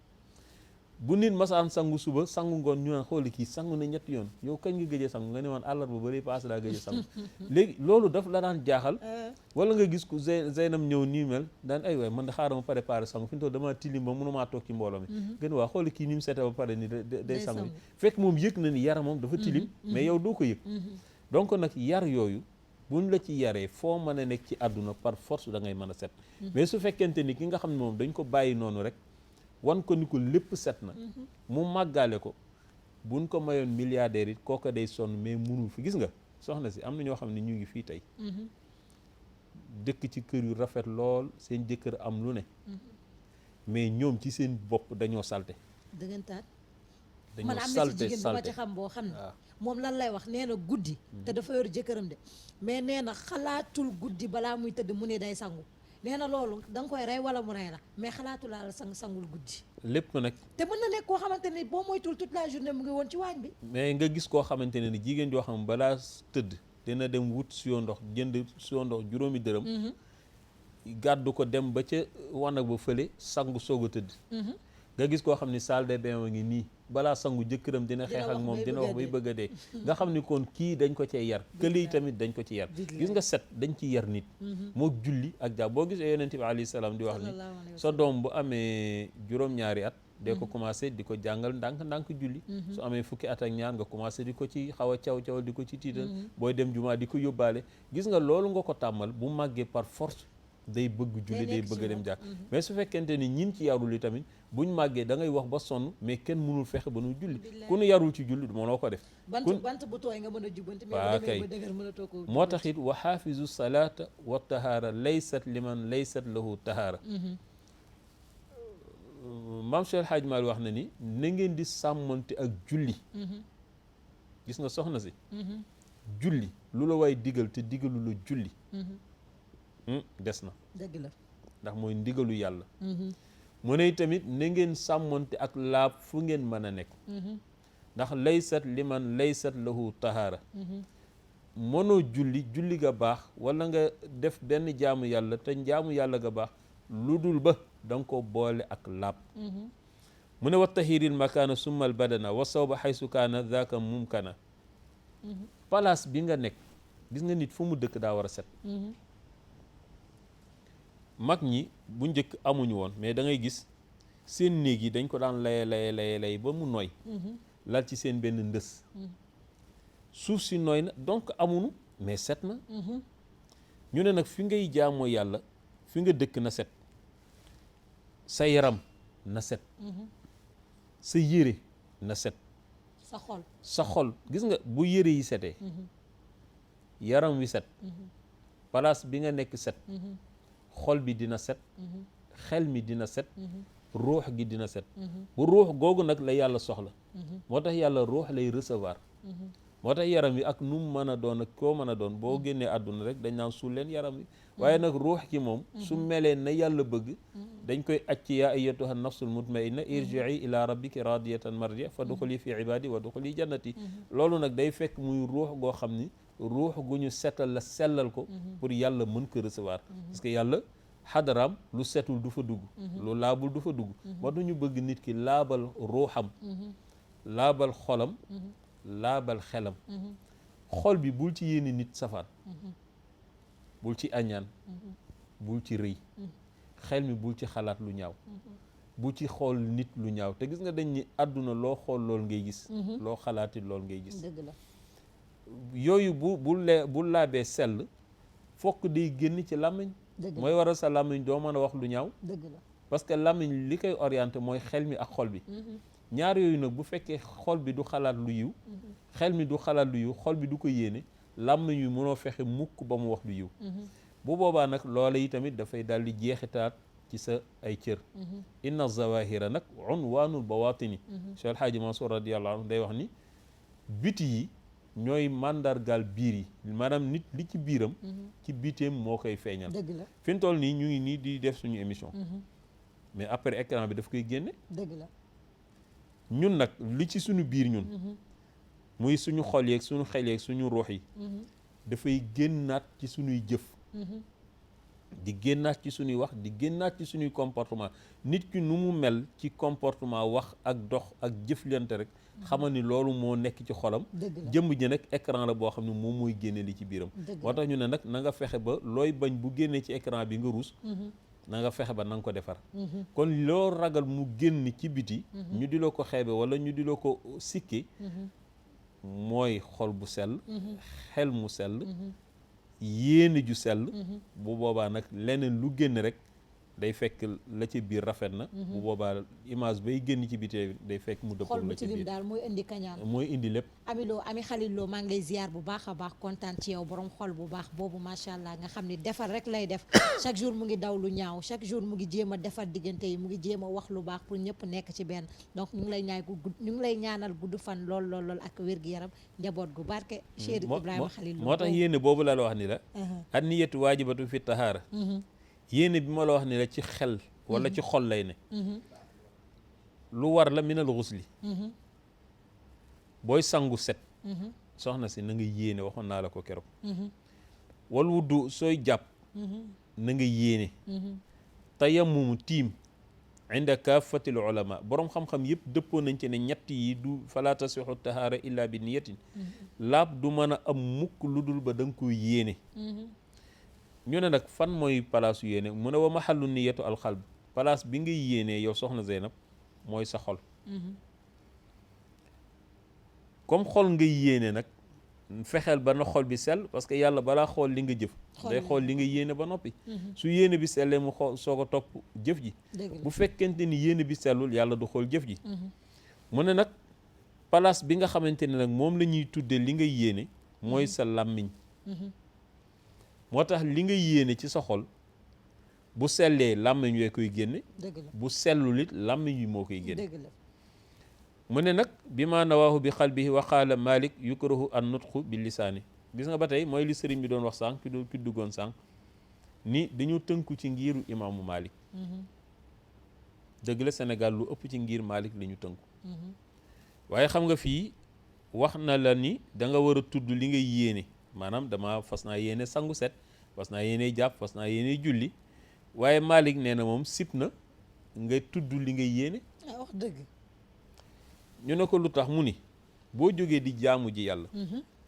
bu nit masaan sangu suba sangu ngoon ñu naan xooli kii sangu na ñetti yoon yow kañ nga gëjee sangu nga ne woon àllarba ba lay paase laa gëjee sangu léegi loolu daf la daan jaaxal wala nga gis ku Zeynam ñëw nii mel daan ay waay man da xaaral ma préparé sangu fi mu toll damaa tilim ba mënumaa toog ci mbooloo mi gën waa xooli kii ni mu seete ba pare ni day sangu fekk moom yëg na ni yaramam dafa tilim mais yow doo ko yëg donc nag yar yooyu buñ la ci yaree foo mën a nekk ci àdduna par force da ngay mën a set mais su fekkente ni ki nga xam ne moom dañ ko bàyyi noonu rek wan ko ni ko lépp set na mu màggaale ko buñ ko mayoon milliardaire it kooka day sonn mais munul fi gis nga soxna si am na ñoo xam ne ñu ngi fii tey dëkk ci kër yu rafet lool seen jëkkër am lu ne mais ñoom ci seen bopp dañoo salte dëggantaan dañoo man am na ci salte jigéen bu ma ci xam boo xam ne moom lan lay wax nee na guddi te dafa yor jëkkëram de mais nee na xalaatul guddi balaa muy tëdd mu ne day sangu nee na loolu da nga koy rey wala mu rey la mais xalaatu laa la sangul guddi lépp nag te mën na nekk koo xamante ni boo moytul toute la journée mu ngi woon ci waañ bi mais nga gis koo xamante ne ni jigéen joo xam balaa tëdd dina dem wut suyoo ndox jënd suyoo ndox juróomi dërëm gàddu ko dem ba ca wanag ba fële sangu soog a tëdd nga gis koo xam ni salle de bain wa ngi nii balaa sangu jëkkëram dina xeex ak moom dina wax bay bëgg a dee nga xam ni kon kii dañ ko cee yar kële yi tamit dañ ko ci yar gis nga set dañ ci yar nit moo julli ak jàpp boo gisee yonent bi alayhi salaam di wax ni sa doom bu amee juróom-ñaari at dee ko commencé di ko jàngal ndànk julli su amee fukki at ak ñaar nga commencé di ko ci xaw a caw di ko ci tiital booy dem jumaa di ko yóbbaale gis nga loolu nga ko tàmmal bu màggee par force day bëgg julli day bëgg dem jàkk mais su fekkente ni ñin ci yarul yi tamit buñ màggee da ngay wax ba sonn mais kenn mënul fexe ba nu julli ku nu yarul ci julli mënoo ko def bant bu tooy nga mën a jubbanti waa kay moo tax it wa xaafizu salaata wa tahaara laysat liman laysat lahu tahaara maam Cheikh El Hadj Malick wax na ni na ngeen di sàmmante ak julli gis nga soxna si julli lu la waay digal te digalu la julli des na dëgg la ndax mooy ndigalu yàlla mu ne tamit na ngeen sàmmonte ak laab fu ngeen mën a nekk ndax laysat liman laysat lahu tahaara mënoo julli ga baax wala nga def benn jaamu yàlla te jaamu yàlla ga baax lu dul ba da nga ko boole ak laab mu ne wa tahiril makaana summal badana wa sawba xaysu kaana zaaka mumkana place bi nga nekk gis nga nit fu mu dëkk daa war a set mag ñi bu njëkk amuñu woon mais da ngay gis seen néeg yi dañ ko daan lay ba mu nooy lal ci seen benn ndës suuf si nooy na donc amuñu mais set na ñu ne nag fi ngay jaamoo yàlla fi nga dëkk na set sa yaram na set sa yére na set sa xol gis nga bu yére yi setee yaram wi set place bi nga nekk set xol bi dina set xel mi dina set ruux gi dina set bu ruux googu nag la yàlla soxla moo tax yàlla ruux lay recevoir moo tax yaram wi ak nu mu mën a doon ak koo mën a doon boo génnee àdduna rek dañ naan suul leen yaram wi waaye nag ruux ki moom su melee na yàlla bëgg dañ koy acc yaa ayyatuha nafsul mutmainna irji'i ila rabbiki radiyatan mardiya fa duxuli fi ibadi wa duxuli jannati loolu nag day fekk muy ruux goo xam ni ruux gu ñu setal la sellal ko pour yàlla mën ko recevoir parce que yàlla xadaraam lu setul du fa dugg lu laabul du fa dugg moo tax ñu bëgg nit ki laabal ruuxam laabal xolam laabal xelam xol bi bul ci yéene nit safaan bul ci añaan bul ci rëy xel mi bul ci xalaat lu ñaaw bu ci xool nit lu ñaaw te gis nga dañ ni àdduna loo xool lool ngay gis loo xalaatit lool ngay gis dëgg la yooyu bu laabee sell fokk day génn ci làmmiñ mooy waral sa làmmiñ doo mën a wax lu ñaaw dëgg la parce que làmmiñ li koy orienté mooy xel mi ak xol bi ñaar yooyu nag bu fekkee xol bi du xalaat lu yiw xel mi du xalaat lu yiw xol bi du ko yéene làmmiñ yu mënoo fexe mukk ba mu wax lu yiw bu boobaa nag loola yi tamit dafay daal di jeexitaat ci sa ay cër inna zawahira nag unwaanul bawatini Cheikh El Hadji Mansour radiyallahu anhu day wax ni biti yi ñooy màndargaal biir yi maanaam nit li ci biiram ci biteem moo koy feeñal dëgg la fi mu toll nii ñu ngi nii di def suñu émission mais après écran bi daf koy génne dëgg la ñun nag li ci suñu biir ñun muy suñu xol yeeg suñu xel yeeg suñu ruux yi dafay génnaat ci suñuy jëf di génnaat ci suñuy wax di génnaat ci suñuy comportement nit ki nu mu mel ci comportement wax ak dox ak jëflante rek xamal ni loolu moo nekk ci xolam jëmm ji nag écran la boo xam ne moom mooy génne li ci biiram moo tax ñu ne nag na nga fexe ba looy bañ bu génnee ci écran bi nga ruus na nga fexe ba na nga ko defar kon loo ragal mu génn ci biti ñu di la ko xeebe wala ñu di la ko sikke mooy xol bu sell xel mu sell yéene ju sell bu boobaa nag leneen lu génn rek day fekk la ci biir rafet na bu boobaa image bay génn ci biti day fekk mu dëppoo la ci biir daal mooy indi kañaan mooy indi lépp ami xaliloo maa ngi lay ziar bu baax a baax kontaan ci yow borom xol bu baax boobu macha allah nga xam ni defar rek lay def chaque jour mu ngi daw lu ñaaw chaque jour mu ngi jéem a defar diggante yi mu ngi jéem a wax lu baax pour ñëpp nekk ci benn donc ñu ngi lay ñaanal gudd fan lool ak wér-gu-yaram njaboot gu barke Cheikh Ibrahima Khalil moo tax yéene boobu la wax ni la an niyatu waajibatu fi tahaara yéene bi ma la wax ni la ci xel wala ci xol lay ne lu war la minal xusli booy sangu set soxna si na nga yéene waxoon naa la ko keroog wal wuddu sooy jàpp na nga yéene tayammumu tiim inda kaafatil ulama boroom xam-xam yëpp dëppoo nañ ci ne ñett yi du fala tasixu tahaara illa bi niyatin laab du mën a am mukk lu dul ba da nga ko yéene ñu ne nag fan mooy palaasu yéene mu ne wa mahallu niyatu alxalb palaas bi ngay yéenee yow soxna Zeynab mooy sa xol comme xol ngay yéene nag fexeel ba na xol bi sell parce que yàlla balaa xool li nga jëf day xool li nga yéene ba noppi su yéene bi sellee mu xool soo ko topp jëf ji bu fekkente ni yéene bi sellul yàlla du xool jëf ji mu ne nag place bi nga xamante ne nag moom la ñuy tudde li nga yéene mooy sa làmmiñ moo tax li nga yéene ci sa xol bu sellee làmmiñ wee koy génne bu sellul it làmmiñ wi moo koy génne mu ne nag bi ma nawaahu bi xalbihi wa qaala Malik yukrahu an nutqu bi lisaani gis nga ba tey mooy li sëriñ bi doon wax sànq ki duggoon sànq ni dañu tënku ci ngiiru imaamu Malik dëgg la Sénégal lu ëpp ci ngir Malik la ñu tënku waaye xam nga fii wax na la ni da nga war a tudd li nga yéene maanaam dama fas naa yéene sangu set fas naa yéene jàpp fas naa yéene julli waaye Malik nee na moom sib na nga tudd li nga yéene wax dëgg ñu ne ko lu tax mu ni boo jógee di jaamu ji yàlla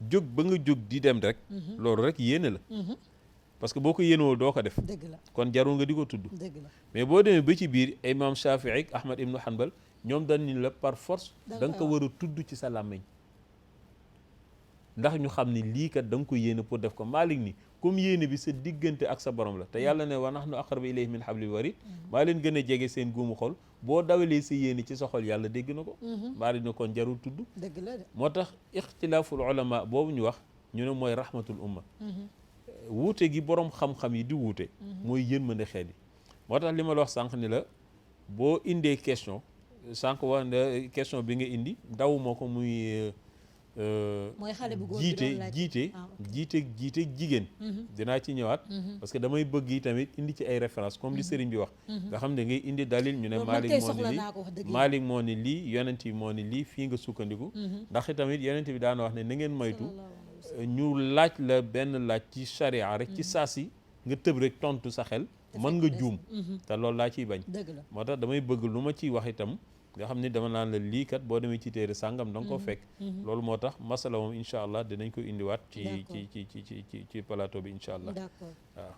jóg ba nga jóg di dem rek loolu rek yéene la parce que boo ko yéenewul doo ko def dëgg la kon jarul nga di ko tudd dëgg la mais boo demee ba ci biir imam Shafii ak Ahmad ibnu Hanbal ñoom dañ ni la par force da nga ko war a tudd ci sa làmmiñ ndax ñu xam ni lii kat da nga ko yéene pour def ko Malik ni comme yéene bi sa diggante ak sa borom la te yàlla ne wa nahnu aqrabu ilayhi min hablil warid maa leen gën a jege seen guumu xol boo dawalee sa yéene ci sa xol yàlla dégg na ko Malik ne kon jarul tudd dëgg la de moo tax ixtilaaful ulama boobu ñu wax ñu ne mooy rahmatul umma wuute gi borom xam-xam yi di wuute mooy yërmande xeet yi moo tax li ma la wax sànq ni la boo indee question sànq wax ne question bi nga indi daw moo ko muy mooy xale bu góor jiite jigéen dinaa ci ñëwaat parce que damay bëgg yi tamit indi ci ay référence comme li sëriñ bi wax nga xam ne ngay indi dalil ñu ne Malik moo ni lii yonent bi moo ni lii fii nga sukkandiku ndax tamit yonent bi daana wax ne na ngeen moytu ñu laaj la benn laaj ci charia rek ci saasi nga tëb rek tontu sa xel mën nga juum te loolu laa ciy bañ moo tax damay bëgg lu ma ciy wax itam nga xam ni dama naan la lii kat boo demee ci téere sàngam da nga ko fekk loolu moo tax masala moom incha allah dinañ ko indiwaat ci plateau bi incha allah d'accord waaw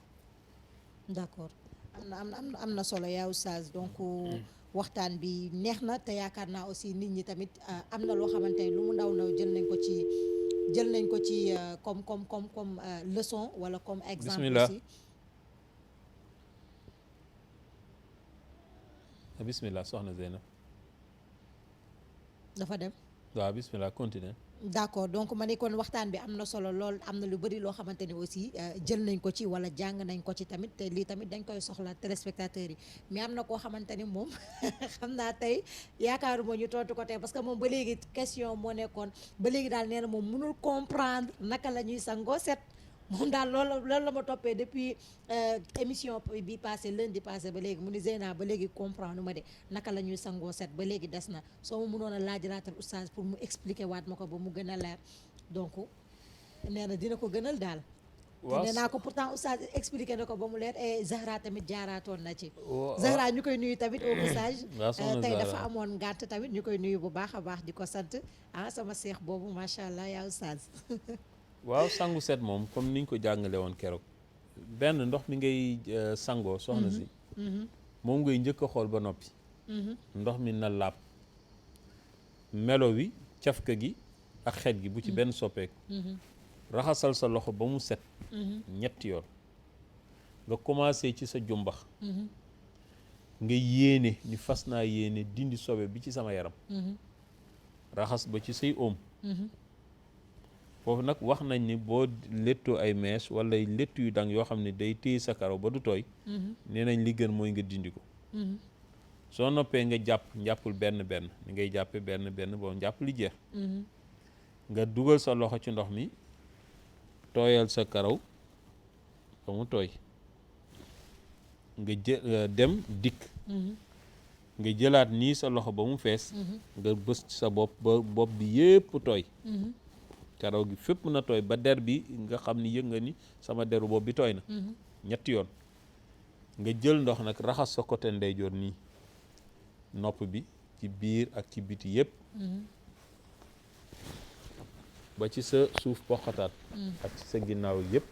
d'accord am na solo yaa oustaz donc waxtaan bi neex na te yaakaar naa aussi nit ñi tamit am na loo xamante ne lu mu ndaw ndaw jël nañ ko ci comme leçon wala comme exemple aussi bismillah soxna Zeynab dafa dem waaw bismillah continue d'accord donc ma ne kon waxtaan bi am na solo lool am na lu bëri loo xamante ni aussi jël nañ ko ci wala jàng nañ ko ci tamit te lii tamit dañ koy soxla téléspectateurs yi mais am na koo xamante ni moom xam naa tey yaakaaruma ñu tontu ko tey parce que moom ba léegi question moo nekkoon ba léegi daal nee na moom mënul comprendre naka la ñuy sangoo set moom daal loolu la ma toppee depuis émission bi passé lundi passé ba léegi mu ni Zeyna ba léegi comprendre ma de naka la ñuy sangoo set ba léegi des na soo ma mënoon a laajalaatal oustaz pour mu expliquer waat ma ko ba mu gën a leer donc nee na dina ko gënal daal te nee naa ko pourtant oustaz expliqué na ko ba mu leer et Zahra tamit jaaraatoon na ci Zahra ñu koy nuyu tamit au passage tey dafa amoon ngànt tamit ñu koy nuyu bu baax a baax di ko sant sama seex boobu macha allah yaa oustaz waaw sangu set moom comme niñ ko jàngale woon keroog benn ndox mi ngay sangoo soxna si moom ngay njëkk a xool ba noppi ndox mi na laab melo wi cafka gi ak xet gi bu ci benn soppeeku raxasal sa loxo ba mu set ñetti yoon nga commencé ci sa jumbax nga yéene ni fas naa yéene dindi sobe bi ci sama yaram raxas ba ci say oom foofu nag wax nañ ni boo léttoo ay mèche wala léttu yu dang yoo xam ne day téye sa karaw ba du tooy nee nañ li gën mooy nga dindi ko soo noppee nga njàppul benn ni ngay jàppe benn boo njàpp li jeex nga dugal sa loxo ci ndox mi tooyal sa karaw ba mu tooy nga dem dikk nga jëlaat nii sa loxo ba mu fees nga bës sa bopp ba bopp bi yépp tooy karaw gi fépp na tooy ba der bi nga xam ni yëg nga ni sama deru bopp bi tooy na ñetti yoon nga jël ndox nag raxas sa côté ndeyjoor nii nopp bi ci biir ak ci biti yëpp ba ci sa suuf poqataat ak ci sa ginnaaw yëpp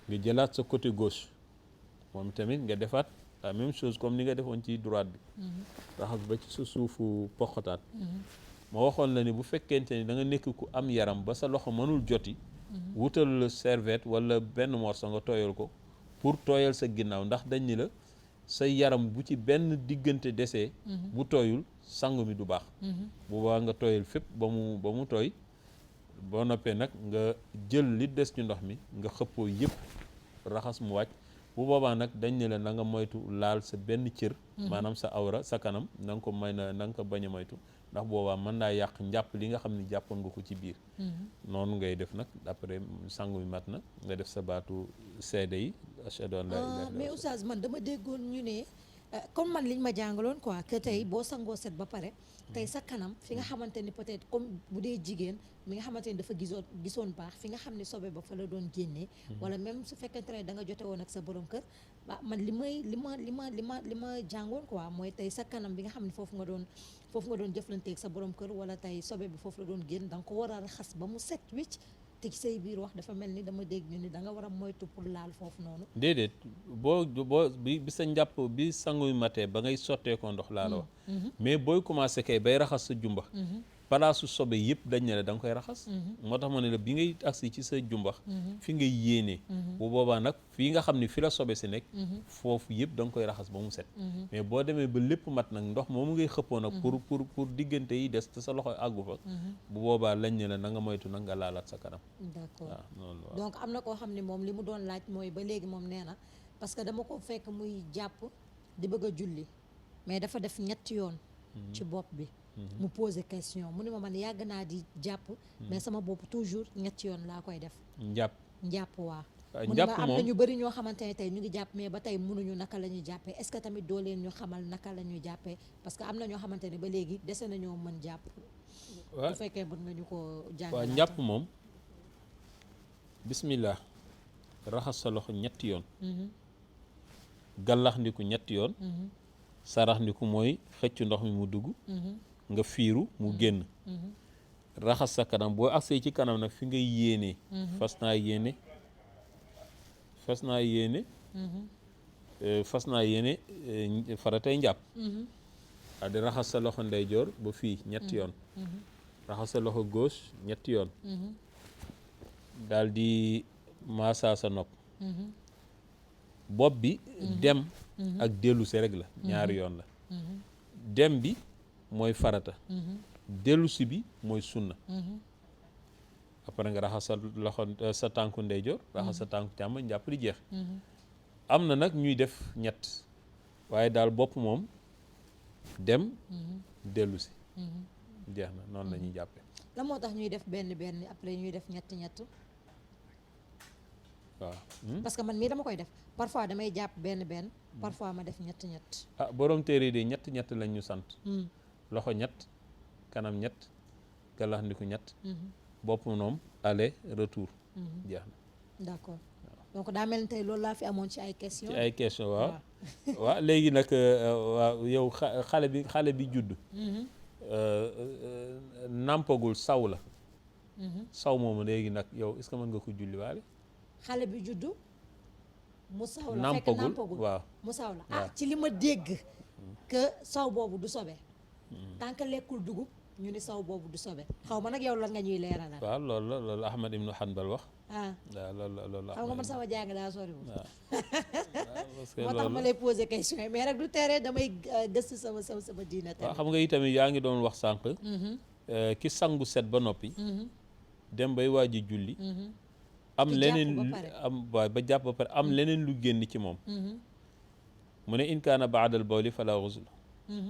nga jëlaat sa côté gauche moom tamit nga defaat la même chose comme ni nga defoon ci droite bi raxas ba ci sa suufu poqataat ma waxoon la ni bu fekkente ni da nga nekk ku am yaram ba sa loxo mënul joti wutal serviette wala benn morceau nga tooyal ko pour tooyal sa ginnaaw ndax dañ ni la sa yaram bu ci benn diggante desee bu tooyul sangu mi du baax bu baax nga tooyal fépp ba mu tooy boo noppee nag nga jël li des ci ndox mi nga xëppoo yëpp raxas mu wàcc bu boobaa nag dañ ne la na nga moytu laal sa benn cër maanaam sa awra sa kanam na nga ko na nga ko bañ a moytu ndax boobaa mën naa yàq njàpp li nga xam ne jàppoon nga ko ci biir noonu ngay def nag après sangu mi mat na nga def sa baatu seede yi ashhadu an laa ilaaha illallaah mais oustaz man dama déggoon ñu ne comme man liñ ma jàngaloon quoi que tey boo sangoo set ba pare tey sa kanam fi nga xamante ni peut-être comme bu dee jigéen mi nga xamante ni dafa gisoon baax fi nga xam ne sobe ba fa la doon génnee wala même su fekkente ne da nga jote woon ak sa borom kër ba man li ma jàngoon quoi mooy tey sa kanam bi nga xam ne foofu nga doon jëflanteeg sa borom kër wala tey sobe bi foofu la doon génn da nga ko war a raxas ba mu set wicc te ci say biir wax dafa mel ni dama dégg ñu ni da nga war a moytu pour laal foofu noonu déedéet boo bi sa njàpp bi sanguy matee ba ngay sottee ko ndox laa la wax mais booy commencé kay bay raxas sa jumbax palaasu sobe yëpp dañ ne la da nga koy raxas moo tax ma ne la bi ngay agsi ci sa jumbax fi ngay yéenee bu boobaa nag fii nga xam ne fi la sobe si nekk foofu yëpp da nga koy raxas ba mu set mais boo demee ba lépp mat nag ndox moomu ngay xëppoo nag pour diggante yi des te sa loxo àggu fa bu boobaa lañ ne la na nga moytu nag nga laalaat sa kanam d'accord waaw noonu la donc am na koo xam ne moom li mu doon laaj mooy ba léegi moom nee na parce que dama ko fekk muy jàpp di bëgg a julli mais dafa def ñetti yoon ci bopp bi mu posé question mu ne ma man yàgg naa di jàpp mais sama bopp toujours ñetti yoon laa koy def njàpp waa mu ne ma am na ñu bëri ñoo xamante ne tey ñu ngi jàpp mais ba tey mënuñu naka la ñuy jàppee est-ce que tamit doo leen ñu xamal naka la ñuy jàppee parce que am na ñoo xamante ne ba léegi dese nañoo mën jàpp bu fekkee mën nga ñu ko jàngal waaw njàpp moom bismillah raxas sa loxo ñetti yoon gallax ndiku ñetti yoon sarax ndiku mooy xëcc ndox mi mu dugg nga fiiru mu génn raxas sa kanam boo agsee ci kanam nag fi ngay yéenee fas naa yéene faratay njàpp waa di raxas sa loxo ndeyjoor ba fii ñetti yoon raxas sa loxo gauche ñetti yoon daal di maasa sa nopp bopp bi dem ak dellu si rek la ñaari yoon la dem bi mooy farata dellu si bi mooy sunna après nga raxas sa loxo sa tànku ndeyjoor raxas sa tànku càmmoñ njàpp di jeex am na nag ñuy def ñett waaye daal bopp moom dem dellu si jeex na noonu la ñuy jàppee la moo tax ñuy def benn après ñuy def ñett waaw parce que man mii dama koy def parfois damay jàpp benn parfois ma def ñett ah borom téere de ñett lañ ñu sant loxo ñett kanam ñett galax ndiku ñett bopp moom aller retour jeex na d'accord donc daa mel ni tey loolu laa fi amoon ci ay question waaw waaw léegi nag waaw yow xale bi judd nàmpagul saw la saw moomu léegi nag yow est-ce que mën nga ko julli waale xale bi juddu mu saw la fekk nàmpagul waaw mu saw la ci li ma dégg que saw boobu du sobe tant que lekkul dugub ñu ni saw boobu du sobe xaw ma nag yow lan nga ñuy leeralal waaw loolu Ahmad ibnu Hanbal wax waaw loolu xam nga man sama jàng daa soriwul moo tax ma lay poser question yi mais rek du tere damay gëstu sama diina tamit waaw xam nga itamit yaa ngi doon wax sànq ki sangu set ba noppi dem bay waaji julli am leneen waaw ba jàpp ba pare am leneen lu génn ci moom mu ne in kaana baadal bawli fala ghusl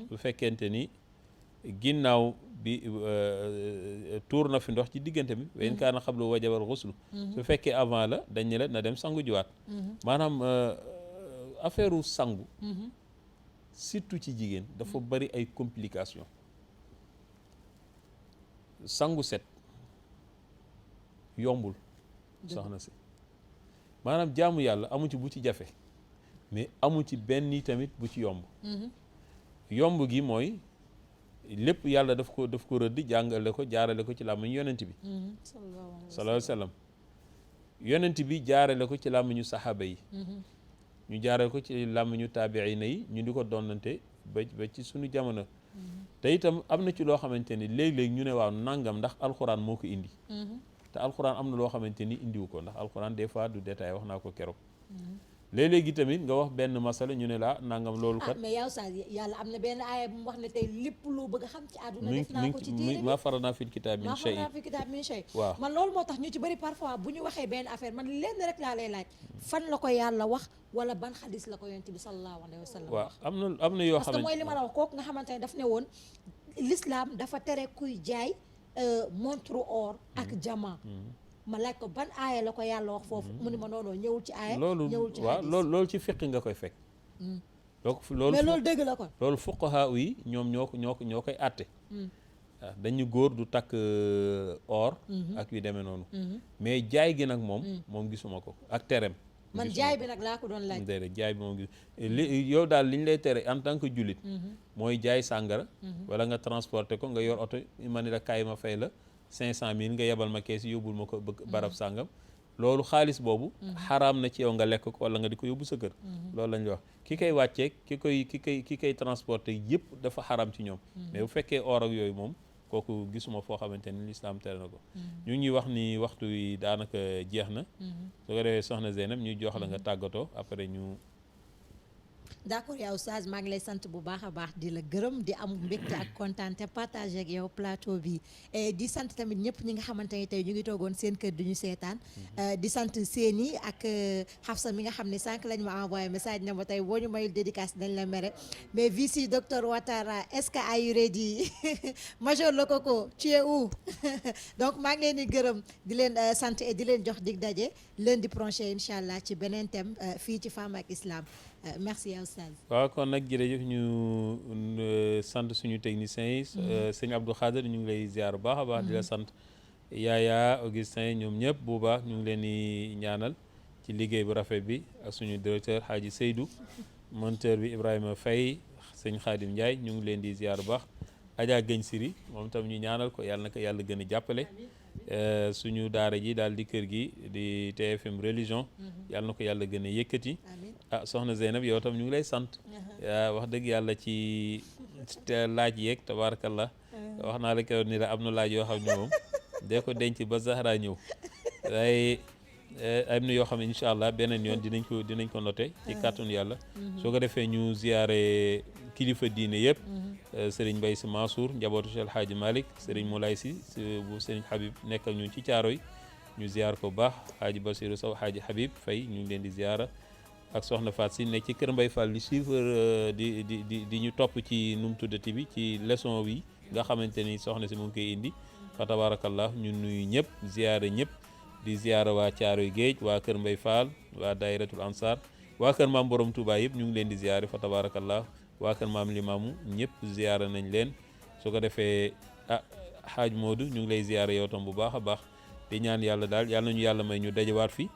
bu fekkente ni ginnaaw bi tuur na fi ndox ci diggante bi wa in kaana xablu wajabar ghusl su fekkee avant la dañ ne la na dem sangu jiwaat maanaam affaire sangu surtout ci jigéen dafa bari ay complications sangu set yombul soxna si maanaam jaamu yàlla amu ci bu ci jafe mais amu ci benn tamit bu ci yomb yomb gi mooy lépp yàlla daf ko rëdd jàngale ko jaarale ko ci làmmiñu yonent bi sallallahu alayhi wa sallam yonent bi jaarale ko ci làmmiñu saxaaba yi ñu jaarale ko ci làmmiñu taabiina yi ñu di ko donnante ba ci suñu jamono te itam am na ci loo xamante ni léeg-léeg ñu ne waaw nangam ndax alxuraan moo ko indi te alxuraan am na loo xamante ni indiwu ko ndax alxuraan des fois du détail wax naa ko keroog léeg-léegi tamit nga wax benn masala ñu ne la nangam loolu kat mais yow Oustaz yàlla am na benn aaya bu mu wax ne tey lépp loo bëgg a xam ci àdduna def naa ko ci téere bi maa faranaa fil kitaab min shay waaw man loolu moo tax ñu ci bëri parfois bu ñu waxee benn affaire man lenn rek laa lay laaj fan la ko yàlla wax wala ban xadis la ko yonent bi sallallahu alayhi wa sallam waaw am na yoo parce que mooy li ma la wax kooku nga xamante ne daf ne woon l'islam dafa tere kuy jaay montre or ak diamant ma laaj ko ban aaya la ko yàlla wax foofu mu ne ma noonu ñëwul ci aaya ñëwul ci waaw loolu ci fiq nga koy fekk donc loolu mais loolu dëgg la kon loolu fuqaha yi ñoom ñoo koy àtte waaw dañu góor du takk or ak yu demee noonu mais jaay gi nag moom gisuma ko ak terem man jaay bi nag laa ko doon laaj déedéet jaay bi moom gis yow daal li ñu lay tere en tant que jullit mooy jaay sàngara wala nga transporter ko nga yor oto ma ne la kaay ma fay la 500 000 nga yebal ma kees yóbbul ma ko barab sàngam loolu xaalis boobu xaraam na ci yow nga lekk ko wala nga di ko yóbbu sa kër loolu lañ wax ki koy wàcceeg ki koy transporter yëpp dafa xaraam ci ñoom mais bu fekkee or ak yooyu moom kooku gisuma foo xamante ni lislaam tere na ko ñu ngi ñuy wax ni waxtu yi daanaka jeex na su ko defee soxna Zeynab ñuy jox la nga tàggatoo après ñu d'accord yow Oustaz maa ngi lay sant bu baax a baax di la gërëm di am mbégte ak kontaan te partager ak yow plateau bi di sant tamit ñëpp ñi nga xamante ne tey ñu ngi toogoon seen kër duñu seetaan di sant Séni ak Hafsa mi nga xam ne sànq lañ ma envoyé message ne ma tey boo ñu mayul dédicace dañ la mere mais vici docteur Ouattara est-ce que are you ready Major Lokoko tu es où donc maa ngi leen di gërëm di leen sant et di leen jox dig daje lundi prochain incha allah ci beneen thème fii ci Femme ak Islam merci yow Oustaz. waaw kon nag jërëjëf ñu sant suñu techniciens yi sëñ Abdou Khader ñu ngi lay ziar bu baax a baax di la sant Yaaya Augustin ñoom ñëpp bu baax ñu ngi leen di ñaanal ci liggéey bu rafet bi ak suñu directeur Hadji Seydou monteur bi Ibrahima Faye sëñ Khadim Ndiaye ñu ngi leen di ziar bu baax Adja Gëñ Siri moom tam ñu ñaanal ko yàlla na ko yàlla gën a jàppale suñu daara ji daal di kër gi di TFM religion yàlla na ko yàlla gën a yëkkati soxna Zeynab yow tam ñu ngi lay sant wax dëgg yàlla ci laaj yeeg tabarakallah wax naa la ko ni la am na laaj yoo xam ne moom dee ko denc ba Zahra ñëw waaye am na yoo xam ne incha allah beneen yoon dinañ ko noté ci kàttanu yàlla soo ko defee ñu ziyaare kilifa diine yëpp Serigne Mbaye Sy Mansour njabootu Cheikh El Hadji Malick Serigne Moulay Sy bu Serigne Habib nekk ak ñun ci Caaroy ñu ziyaar ko baax Hadji Bassirou Sow Hadji Habib Faye ñu ngi leen di ziyaara ak soxna Faat Si nekk ci kër Mbay Fall di suivre di ñu topp ci nu mu tuddati bi ci leçon bi nga xamante ni soxna si mu ngi koy indi fa tabarakallah ñu nuyu ñëpp ziyaara ñëpp di ziyaara waa Caaroy Géej waa kër Mbay Fall waa Daayiratul Ansar waa kër Maam Borom Touba yëpp ñu ngi leen di ziyaare fa tabarakallah waa kër Maam Limaamu ñëpp ziyaara nañ leen su ko defee Haaj Moodu ñu ngi lay ziyaara yow tam bu baax a baax di ñaan yàlla daal yàlla nañu yàlla may ñu dajawaat fi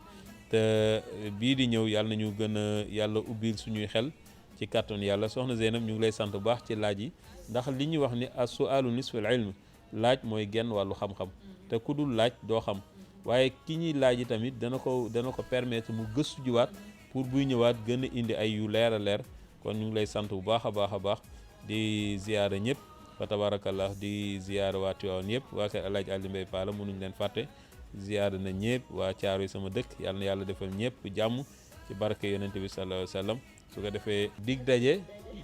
te bii di ñëw yàlla nañu gën a yàlla ubbil suñuy xel ci kàttan yàlla soxna Zeynab ñu ngi lay sant bu baax ci laaj yi ndax li ñuy wax ni as-su'aalu nisful ilm laaj mooy genn wàllu xam-xam te ku dul laaj doo xam waaye ki ñuy laaj yi tamit dana ko permettre mu gëstu jiwaat pour buy ñëwaat gën a indi ay yu leer a leer kon ñu ngi lay sant bu baax a baax a baax di ziyaara ñëpp fa tabarakallah di ziyaara waa Tiwaawan yëpp waa kër Alaaji Ali Mbay Paala mënuñ leen fàtte ziyaara na ñëpp waa Caaroy sama dëkk yàlla na yàlla defal ñëpp jàmm ci barke yonent bi sallallahu alayhi wa sallam su ko defee dig daje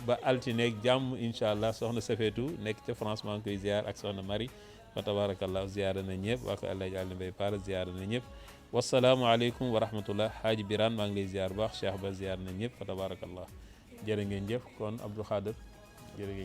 ba altineeg jàmm incha allah soxna Safeetu nekk ca France maa ngi koy ziyaar ak soxna Marie fa tabarakallah ziyaara na ñëpp waa kër Alaaji Ali Mbay Paala ziyaara na ñëpp wasalaamualeykum wa rahmatullah Haaji Birane maa ngi lay ziyaar baax Cheikh Ba ziyaar na ñëpp fa tabarakallah jërë ngeen jëf kon Abdou Khader jërë ngeen